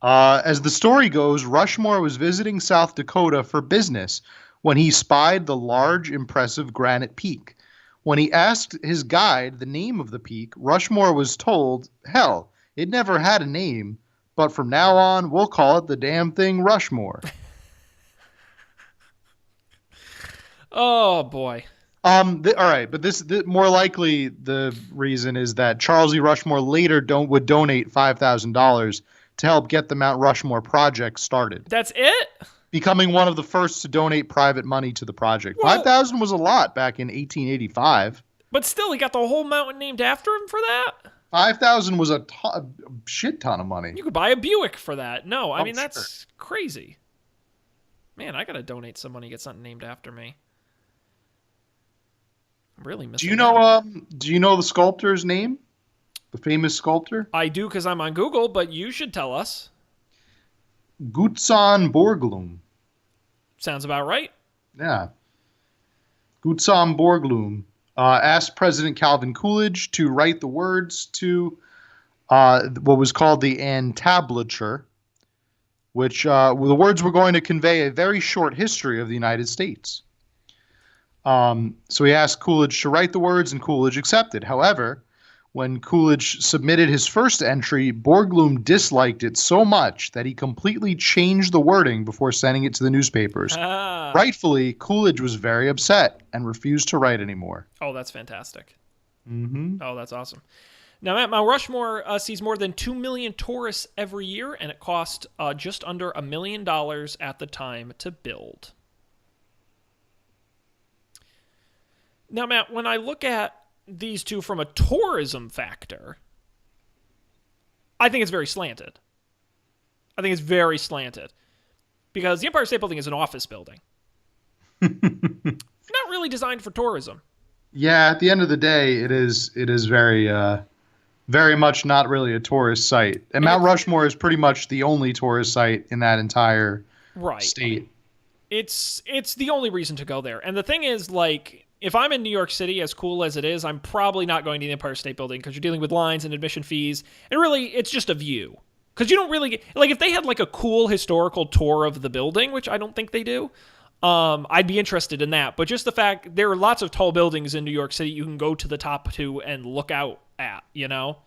Speaker 2: As the story goes, Rushmore was visiting South Dakota for business when he spied the large, impressive granite peak. When he asked his guide the name of the peak, Rushmore was told, hell, it never had a name, but from now on, we'll call it the damn thing Rushmore.
Speaker 1: Oh, boy.
Speaker 2: All right, but more likely the reason is that Charles E. Rushmore later would donate $5,000 to help get the Mount Rushmore project started,
Speaker 1: That's it?
Speaker 2: becoming one of the first to donate private money to the project.
Speaker 1: Well,
Speaker 2: 5,000 was a lot back in 1885.
Speaker 1: But still, he got the whole mountain named after him for that?
Speaker 2: 5,000 was a shit ton of money.
Speaker 1: You could buy a Buick for that. No, I mean,
Speaker 2: sure.
Speaker 1: that's crazy. Man, I got to donate some money, get something named after me. I'm really missing out.
Speaker 2: Do you know the sculptor's name? The famous sculptor?
Speaker 1: I do because I'm on Google, but you should tell us.
Speaker 2: Gutzon Borglum.
Speaker 1: Sounds about right.
Speaker 2: Yeah. Gutzon Borglum asked President Calvin Coolidge to write the words to what was called the entablature, which the words were going to convey a very short history of the United States. So he asked Coolidge to write the words, and Coolidge accepted. However, when Coolidge submitted his first entry, Borglum disliked it so much that he completely changed the wording before sending it to the newspapers. Rightfully, Coolidge was very upset and refused to write anymore.
Speaker 1: Oh, that's fantastic.
Speaker 2: Mm-hmm.
Speaker 1: Oh, that's awesome. Now, Mount Rushmore sees more than 2 million tourists every year, and it cost just under $1 million at the time to build. Now, Matt, when I look at these two from a tourism factor, I think it's very slanted. I think it's very slanted. Because the Empire State Building is an office building. Not really designed for tourism.
Speaker 2: Yeah, at the end of the day, it is very very much not really a tourist site. And Mount Rushmore is pretty much the only tourist site in that entire state.
Speaker 1: It's the only reason to go there. And the thing is, like, if I'm in New York City, as cool as it is, I'm probably not going to the Empire State Building because you're dealing with lines and admission fees. And really, it's just a view. Because you don't really get, like, if they had like a cool historical tour of the building, which I don't think they do, I'd be interested in that. But just the fact there are lots of tall buildings in New York City you can go to the top to and look out at, you know?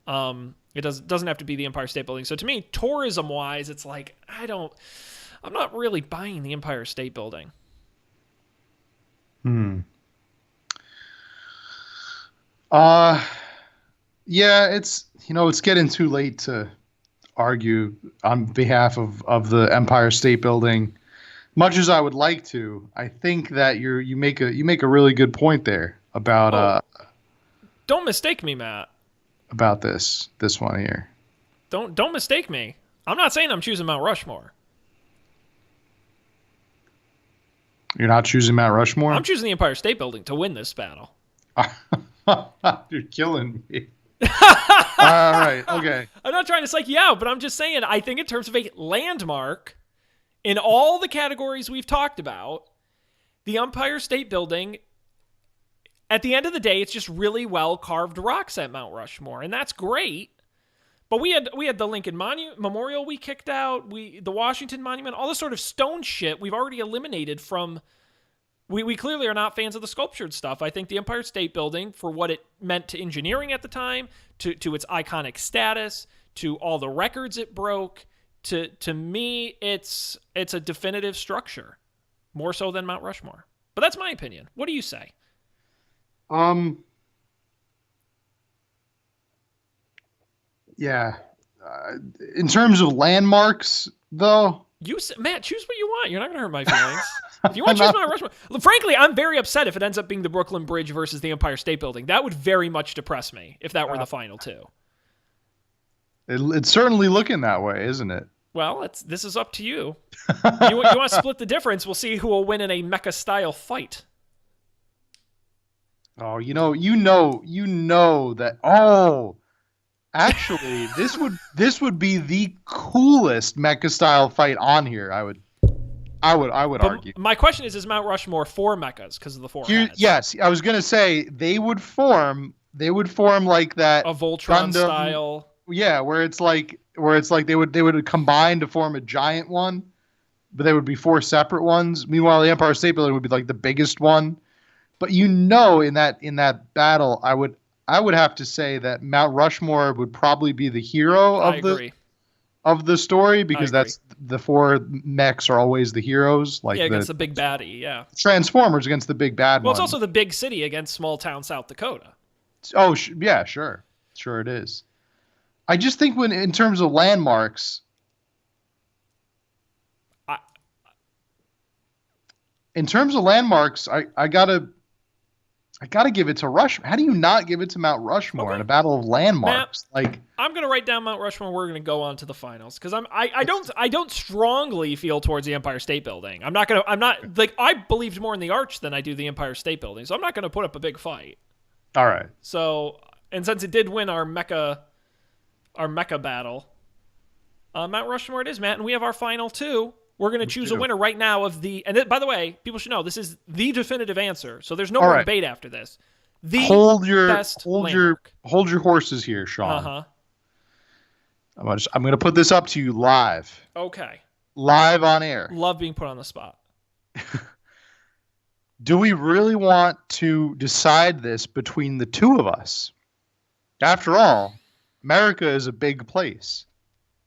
Speaker 1: It doesn't have to be the Empire State Building. So to me, tourism wise, it's like, I'm not really buying the Empire State Building.
Speaker 2: Yeah, it's getting too late to argue on behalf of the Empire State Building. Much as I would like to, I think that you make a really good point there about
Speaker 1: don't mistake me, Matt.
Speaker 2: About this one here.
Speaker 1: Don't mistake me. I'm not saying I'm choosing Mount Rushmore.
Speaker 2: You're not choosing Mount Rushmore?
Speaker 1: I'm choosing the Empire State Building to win this battle.
Speaker 2: You're killing me. All right, okay.
Speaker 1: I'm not trying to psych you out, but I'm just saying, I think in terms of a landmark, in all the categories we've talked about, the Empire State Building, at the end of the day, it's just really well carved rocks at Mount Rushmore, and that's great. But we had the Lincoln Memorial we kicked out, the Washington Monument, all this sort of stone shit we've already eliminated from. We clearly are not fans of the sculptured stuff. I think the Empire State Building, for what it meant to engineering at the time, to its iconic status, to all the records it broke, to me, it's a definitive structure, more so than Mount Rushmore. But that's my opinion. What do you say?
Speaker 2: Yeah. In terms of landmarks, though,
Speaker 1: Matt, choose what you want. You're not going to hurt my feelings. If you want to choose Mount Rushmore, frankly, I'm very upset if it ends up being the Brooklyn Bridge versus the Empire State Building. That would very much depress me if that were the final two.
Speaker 2: It's certainly looking that way, isn't it?
Speaker 1: Well, this is up to you. You want to split the difference? We'll see who will win in a mecha style fight.
Speaker 2: Oh, you know that. Oh, Actually, this would be the coolest mecha style fight on here. I would argue.
Speaker 1: But my question is Mount Rushmore four mechas because of the four
Speaker 2: Here,
Speaker 1: heads?
Speaker 2: yes, I was gonna say they would form. They would form like that
Speaker 1: A Voltron
Speaker 2: Gundam.
Speaker 1: style.
Speaker 2: Yeah, where it's like they would combine to form a giant one, but they would be four separate ones. Meanwhile, the Empire State Building would be like the biggest one. But in that battle, I would have to say that Mount Rushmore would probably be the hero
Speaker 1: I
Speaker 2: of the
Speaker 1: agree.
Speaker 2: of the story
Speaker 1: I
Speaker 2: because
Speaker 1: agree.
Speaker 2: that's the four mechs are always the heroes, like
Speaker 1: Yeah,
Speaker 2: the
Speaker 1: against the big baddie. Yeah.
Speaker 2: Transformers against the big bad
Speaker 1: Well, it's
Speaker 2: one.
Speaker 1: also the big city against small town South Dakota.
Speaker 2: Oh, yeah, sure it is. I just think when in terms of landmarks,
Speaker 1: I,
Speaker 2: I gotta give it to Rush. How do you not give it to Mount Rushmore in
Speaker 1: Okay.
Speaker 2: a battle of
Speaker 1: Matt,
Speaker 2: landmarks? Like,
Speaker 1: I'm gonna write down Mount Rushmore. We're gonna go on to the finals because I don't strongly feel towards the Empire State Building. I'm not like I believed more in the Arch than I do the Empire State Building, so I'm not gonna put up a big fight.
Speaker 2: all right,
Speaker 1: So, and since it did win our mecha battle, Mount Rushmore it is, Matt, and we have our final two. We're going to choose a
Speaker 2: do.
Speaker 1: winner right now of the. And by the way, people should know this is the definitive answer, so there's no
Speaker 2: All
Speaker 1: more
Speaker 2: right.
Speaker 1: debate after this. The
Speaker 2: hold your
Speaker 1: best
Speaker 2: hold
Speaker 1: landmark.
Speaker 2: your horses here, Sean.
Speaker 1: Uh huh.
Speaker 2: I'm gonna put this up to you
Speaker 1: Okay.
Speaker 2: live on air.
Speaker 1: Love being put on the spot.
Speaker 2: Do we really want to decide this between the two of us? After all, America is a big place.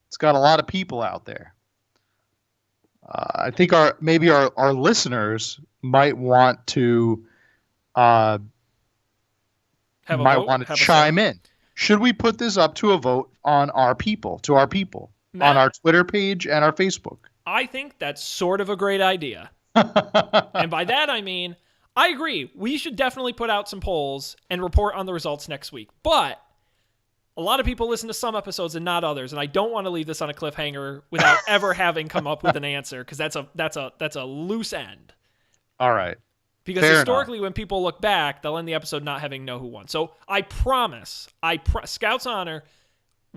Speaker 2: It's got a lot of people out there. I think our listeners might want to
Speaker 1: Have a vote. Have a
Speaker 2: chime
Speaker 1: say.
Speaker 2: in. Should we put this up to a vote on our people,
Speaker 1: Matt,
Speaker 2: on our Twitter page and our Facebook?
Speaker 1: I think that's sort of a great idea. And by that I mean, I agree. We should definitely put out some polls and report on the results next week. But a lot of people listen to some episodes and not others, and I don't want to leave this on a cliffhanger without ever having come up with an answer because that's a loose end.
Speaker 2: All right.
Speaker 1: Because
Speaker 2: Fair
Speaker 1: historically, when people look back, they'll end the episode not having know who won. So I promise, Scout's honor,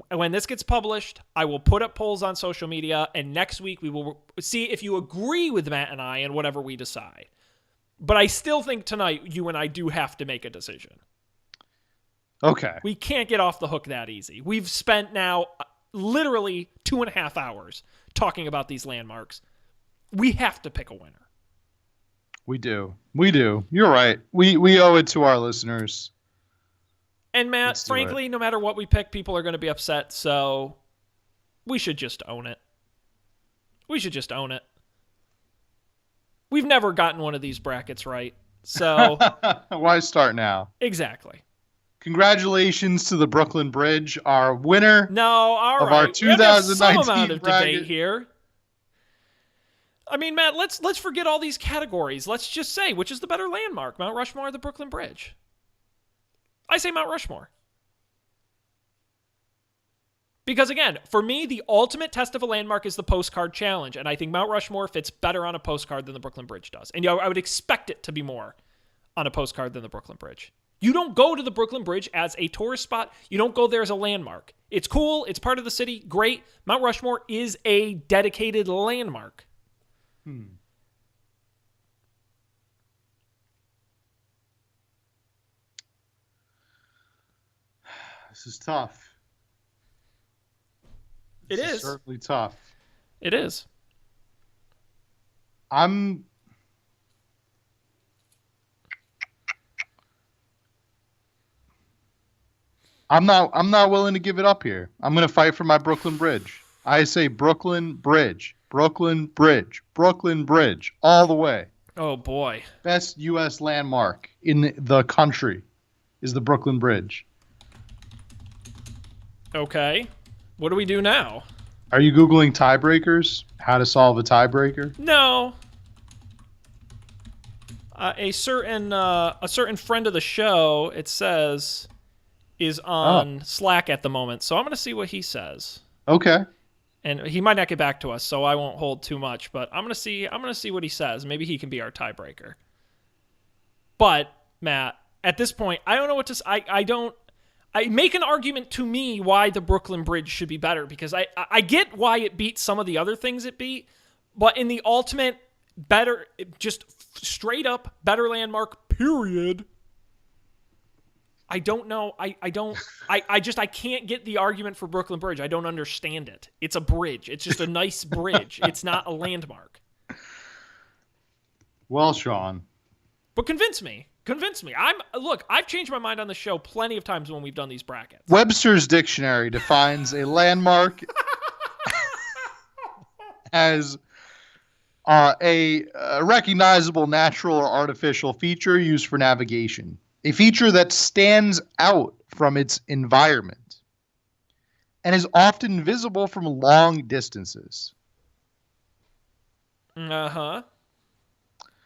Speaker 1: when this gets published, I will put up polls on social media, and next week we will see if you agree with Matt and I and whatever we decide. But I still think tonight you and I do have to make a decision.
Speaker 2: Okay.
Speaker 1: We can't get off the hook that easy. We've spent now literally 2.5 hours talking about these landmarks. We have to pick a winner.
Speaker 2: We do. You're right. We owe it to our listeners.
Speaker 1: And Matt,
Speaker 2: Let's do
Speaker 1: frankly, no matter what we pick, people are going to be upset, so we should just own it. We've never gotten one of these brackets right, so
Speaker 2: Why start now?
Speaker 1: exactly.
Speaker 2: Congratulations to the Brooklyn Bridge, our winner.
Speaker 1: No, all
Speaker 2: Of
Speaker 1: right.
Speaker 2: our
Speaker 1: We have to have some
Speaker 2: 2019
Speaker 1: amount of
Speaker 2: bracket.
Speaker 1: debate here. I mean, Matt, let's forget all these categories. Let's just say which is the better landmark, Mount Rushmore or the Brooklyn Bridge? I say Mount Rushmore. Because again, for me, the ultimate test of a landmark is the postcard challenge, and I think Mount Rushmore fits better on a postcard than the Brooklyn Bridge does. And I would expect it to be more on a postcard than the Brooklyn Bridge. You don't go to the Brooklyn Bridge as a tourist spot. You don't go there as a landmark. It's cool. It's part of the city. Great. Mount Rushmore is a dedicated landmark.
Speaker 2: This is tough.
Speaker 1: It
Speaker 2: This
Speaker 1: is.
Speaker 2: certainly tough.
Speaker 1: It is.
Speaker 2: I'm not willing to give it up here. I'm going to fight for my Brooklyn Bridge. I say Brooklyn Bridge, Brooklyn Bridge, Brooklyn Bridge, all the way.
Speaker 1: Oh, boy.
Speaker 2: Best U.S. landmark in the country is the Brooklyn Bridge.
Speaker 1: Okay. What do we do now?
Speaker 2: Are you Googling tiebreakers? How to solve a tiebreaker?
Speaker 1: No. A certain friend of the show, it says, is on Slack at the moment. So I'm going to see what he says.
Speaker 2: Okay.
Speaker 1: And he might not get back to us, so I won't hold too much, but I'm going to see what he says. Maybe he can be our tiebreaker. But Matt, at this point, I don't know what to I I make an argument to me why the Brooklyn Bridge should be better, because I get why it beat some of the other things it beat, but in the ultimate better, just straight up better landmark, period. I don't know. I can't get the argument for Brooklyn Bridge. I don't understand it. It's a bridge. It's just a nice bridge. It's not a landmark.
Speaker 2: Well, Sean.
Speaker 1: But convince me. I've changed my mind on the show plenty of times when we've done these brackets.
Speaker 2: Webster's Dictionary defines a landmark as a recognizable natural or artificial feature used for navigation. A feature that stands out from its environment and is often visible from long distances.
Speaker 1: Uh-huh.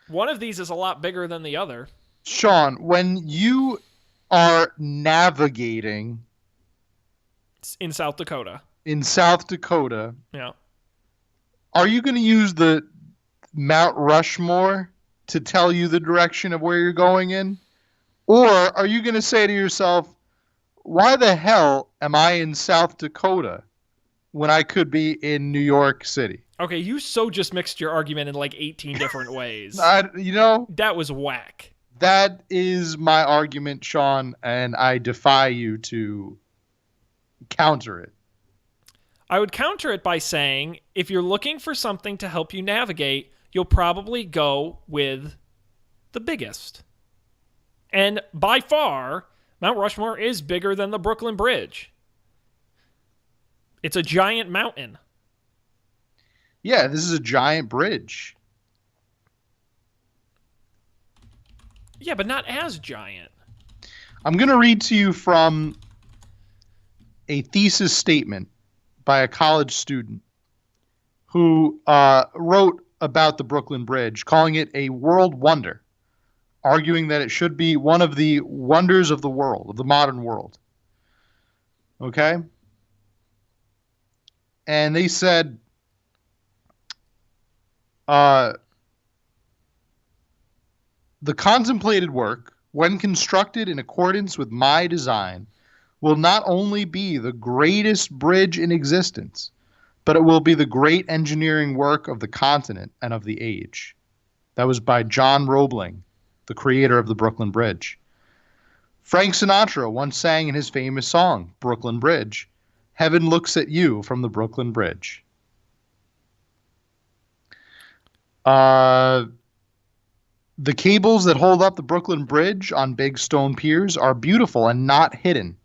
Speaker 1: One of these is a lot bigger than the other.
Speaker 2: Sean, when you are navigating
Speaker 1: in South Dakota.
Speaker 2: Yeah. Are you going to use the Mount Rushmore to tell you the direction of where you're going in? Or are you going to say to yourself, why the hell am I in South Dakota when I could be in New York City?
Speaker 1: Okay, you just mixed your argument in like 18 different ways.
Speaker 2: That
Speaker 1: was whack.
Speaker 2: That is my argument, Sean, and I defy you to counter it.
Speaker 1: I would counter it by saying, if you're looking for something to help you navigate, you'll probably go with the biggest. And by far, Mount Rushmore is bigger than the Brooklyn Bridge. It's a giant mountain.
Speaker 2: Yeah, this is a giant bridge.
Speaker 1: Yeah, but not as giant.
Speaker 2: I'm going to read to you from a thesis statement by a college student who wrote about the Brooklyn Bridge, calling it a world wonder, arguing that it should be one of the wonders of the world, of the modern world. Okay? And they said, the contemplated work, when constructed in accordance with my design, will not only be the greatest bridge in existence, but it will be the great engineering work of the continent and of the age. That was by John Roebling, the creator of the Brooklyn Bridge. Frank Sinatra once sang in his famous song, Brooklyn Bridge, "Heaven looks at you from the Brooklyn Bridge." The cables that hold up the Brooklyn Bridge on big stone piers are beautiful and not hidden.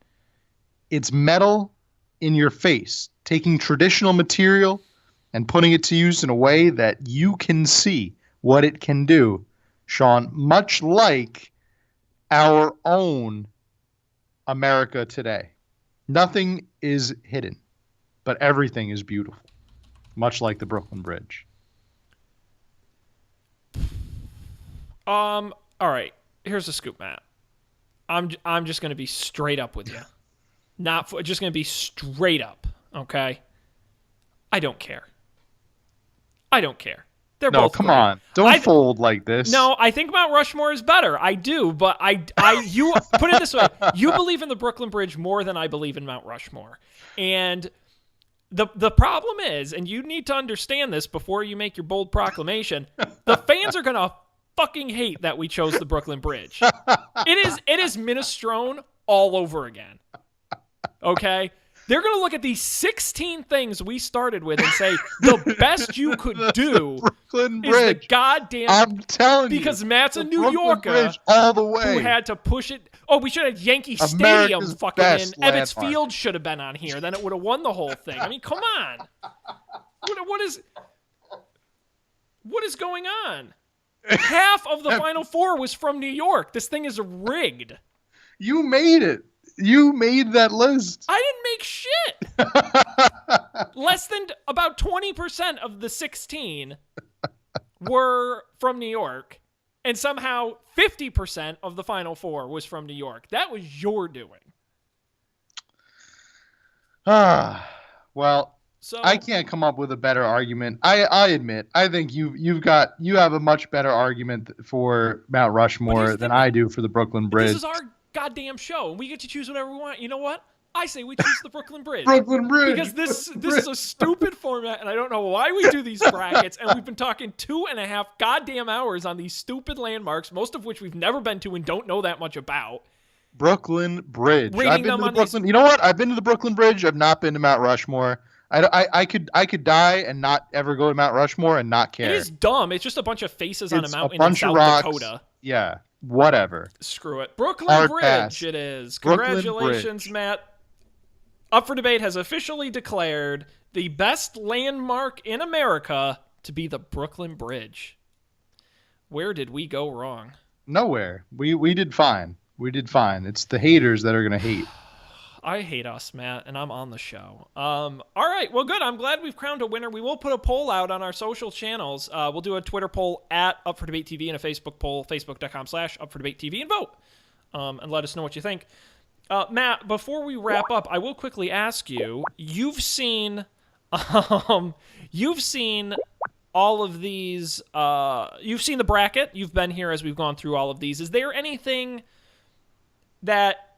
Speaker 2: It's metal in your face, taking traditional material and putting it to use in a way that you can see what it can do, Sean, much like our own America today. Nothing is hidden, but everything is beautiful, much like the Brooklyn Bridge.
Speaker 1: All right. Here's the scoop, Matt. I'm just going to be straight up with you. Just going to be straight up, okay? I don't care. They're both
Speaker 2: come
Speaker 1: great.
Speaker 2: on. Don't fold like this.
Speaker 1: No, I think Mount Rushmore is better. I do, but you put it this way. You believe in the Brooklyn Bridge more than I believe in Mount Rushmore. And the problem is, and you need to understand this before you make your bold proclamation, the fans are going to fucking hate that we chose the Brooklyn Bridge. It is minestrone all over again. Okay? They're going to look at these 16 things we started with and say, the best you could do
Speaker 2: Brooklyn
Speaker 1: is
Speaker 2: Bridge.
Speaker 1: the goddamn...
Speaker 2: I'm telling you.
Speaker 1: Because Matt's a New
Speaker 2: Brooklyn
Speaker 1: Yorker
Speaker 2: Bridge all the way.
Speaker 1: who had to push it. Oh, we should have Yankee
Speaker 2: America's
Speaker 1: Stadium fucking
Speaker 2: best
Speaker 1: in. Ebbets
Speaker 2: landmark.
Speaker 1: Field should have been on here. Then it would have won the whole thing. I mean, come on. What is going on? Half of the Final Four was from New York. This thing is rigged.
Speaker 2: You made it. You made that list.
Speaker 1: I didn't make shit. Less than about 20% of the 16 were from New York, and somehow 50% of the Final Four was from New York. That was your doing.
Speaker 2: Well, so, I can't come up with a better argument. I admit, I think you have a much better argument for Mount Rushmore than I do for the Brooklyn Bridge.
Speaker 1: goddamn show, and we get to choose whatever we want. You know what? I say we choose the Brooklyn Bridge.
Speaker 2: Brooklyn Bridge.
Speaker 1: Because this is a stupid format, and I don't know why we do these brackets, and we've been talking 2.5 goddamn hours on these stupid landmarks, most of which we've never been to and don't know that much about.
Speaker 2: Brooklyn Bridge.
Speaker 1: Rating
Speaker 2: I've been
Speaker 1: them
Speaker 2: to the
Speaker 1: on
Speaker 2: Brooklyn. You know what? I've been to the Brooklyn Bridge. I've not been to Mount Rushmore. I could die and not ever go to Mount Rushmore and not care.
Speaker 1: It is dumb. It's just a bunch of faces on a mountain in
Speaker 2: bunch of
Speaker 1: South
Speaker 2: rocks.
Speaker 1: Dakota.
Speaker 2: Yeah, whatever.
Speaker 1: Screw it. Brooklyn
Speaker 2: Hard
Speaker 1: Bridge
Speaker 2: pass.
Speaker 1: it is.
Speaker 2: Brooklyn
Speaker 1: Congratulations,
Speaker 2: Bridge.
Speaker 1: Matt. Up for Debate has officially declared the best landmark in America to be the Brooklyn Bridge. Where did we go wrong?
Speaker 2: Nowhere. We did fine. We did fine. It's the haters that are going to hate.
Speaker 1: I hate us, Matt, and I'm on the show. All right, well, good. I'm glad we've crowned a winner. We will put a poll out on our social channels. We'll do a Twitter poll at Up for Debate TV and a Facebook poll, facebook.com/UpForDebateTV, and vote. And let us know what you think. Matt, before we wrap up, I will quickly ask you, you've seen all of these, you've seen the bracket, you've been here as we've gone through all of these. Is there anything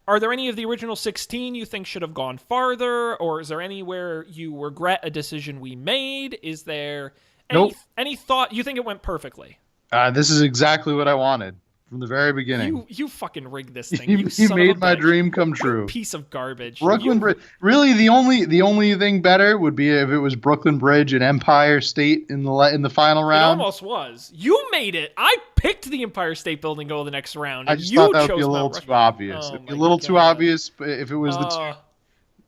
Speaker 1: are there any of the original 16 you think should have gone farther, or is there anywhere you regret a decision we made? Is there any thought, you think it went perfectly?
Speaker 2: This is exactly what I wanted from the very beginning.
Speaker 1: You fucking rigged this thing.
Speaker 2: You made my dream come true.
Speaker 1: Piece of garbage.
Speaker 2: Brooklyn Bridge. Really, the only thing better would be if it was Brooklyn Bridge and Empire State in the final round.
Speaker 1: It almost was. You made it. I picked the Empire State Building go the next round.
Speaker 2: I just thought that would be a little too obvious. It'd be a little too obvious if it was the two.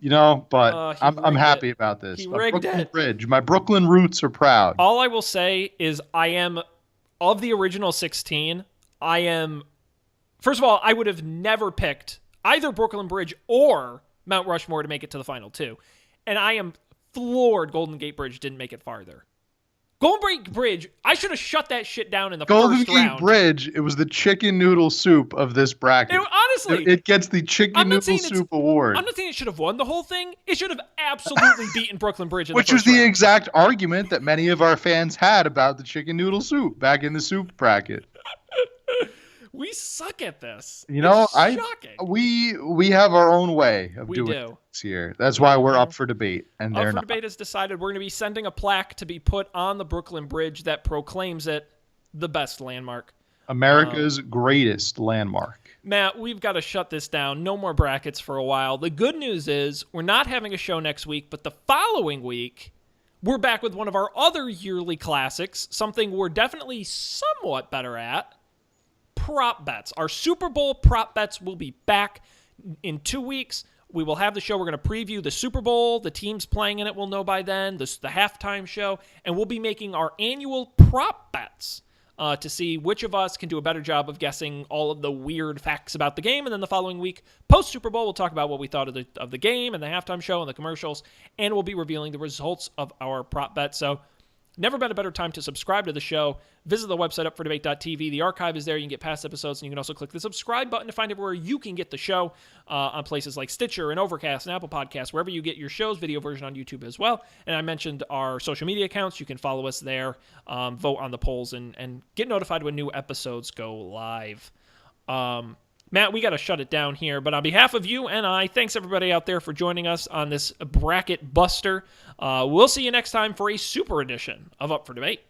Speaker 2: You know, but I'm happy about this.
Speaker 1: He rigged
Speaker 2: Brooklyn Bridge. My Brooklyn roots are proud.
Speaker 1: All I will say is I am, of the original 16, first of all, I would have never picked either Brooklyn Bridge or Mount Rushmore to make it to the final two. And I am floored Golden Gate Bridge didn't make it farther. Golden Gate Bridge, I should have shut that shit down in the first round.
Speaker 2: Golden Gate Bridge, it was the chicken noodle soup of this bracket.
Speaker 1: Honestly.
Speaker 2: It gets the chicken noodle soup award.
Speaker 1: I'm not saying it should have won the whole thing. It should have absolutely beaten Brooklyn Bridge in
Speaker 2: Which
Speaker 1: the first
Speaker 2: was the
Speaker 1: round.
Speaker 2: exact argument that many of our fans had about the chicken noodle soup back in the soup bracket.
Speaker 1: We suck at this.
Speaker 2: You know,
Speaker 1: shocking.
Speaker 2: We have our own way of doing things here. That's why we're up for debate, and they're not.
Speaker 1: Up for Debate has decided we're going to be sending a plaque to be put on the Brooklyn Bridge that proclaims it the best landmark.
Speaker 2: America's greatest landmark.
Speaker 1: Matt, we've got to shut this down. No more brackets for a while. The good news is we're not having a show next week, but the following week, we're back with one of our other yearly classics, something we're definitely somewhat better at. Prop bets. Our Super Bowl prop bets will be back in 2 weeks. We will have the show. We're going to preview the Super Bowl. The teams playing in it will know by then. The halftime show. And we'll be making our annual prop bets to see which of us can do a better job of guessing all of the weird facts about the game. And then the following week, post-Super Bowl, we'll talk about what we thought of the game and the halftime show and the commercials. And we'll be revealing the results of our prop bets. So never been a better time to subscribe to the show. Visit the website upfordebate.tv. The archive is there. You can get past episodes, and you can also click the subscribe button to find out where you can get the show on places like Stitcher and Overcast and Apple Podcasts, wherever you get your shows, video version on YouTube as well. And I mentioned our social media accounts. You can follow us there, vote on the polls, and get notified when new episodes go live. Matt, we got to shut it down here, but on behalf of you and I, thanks everybody out there for joining us on this bracket buster. We'll see you next time for a super edition of Up for Debate.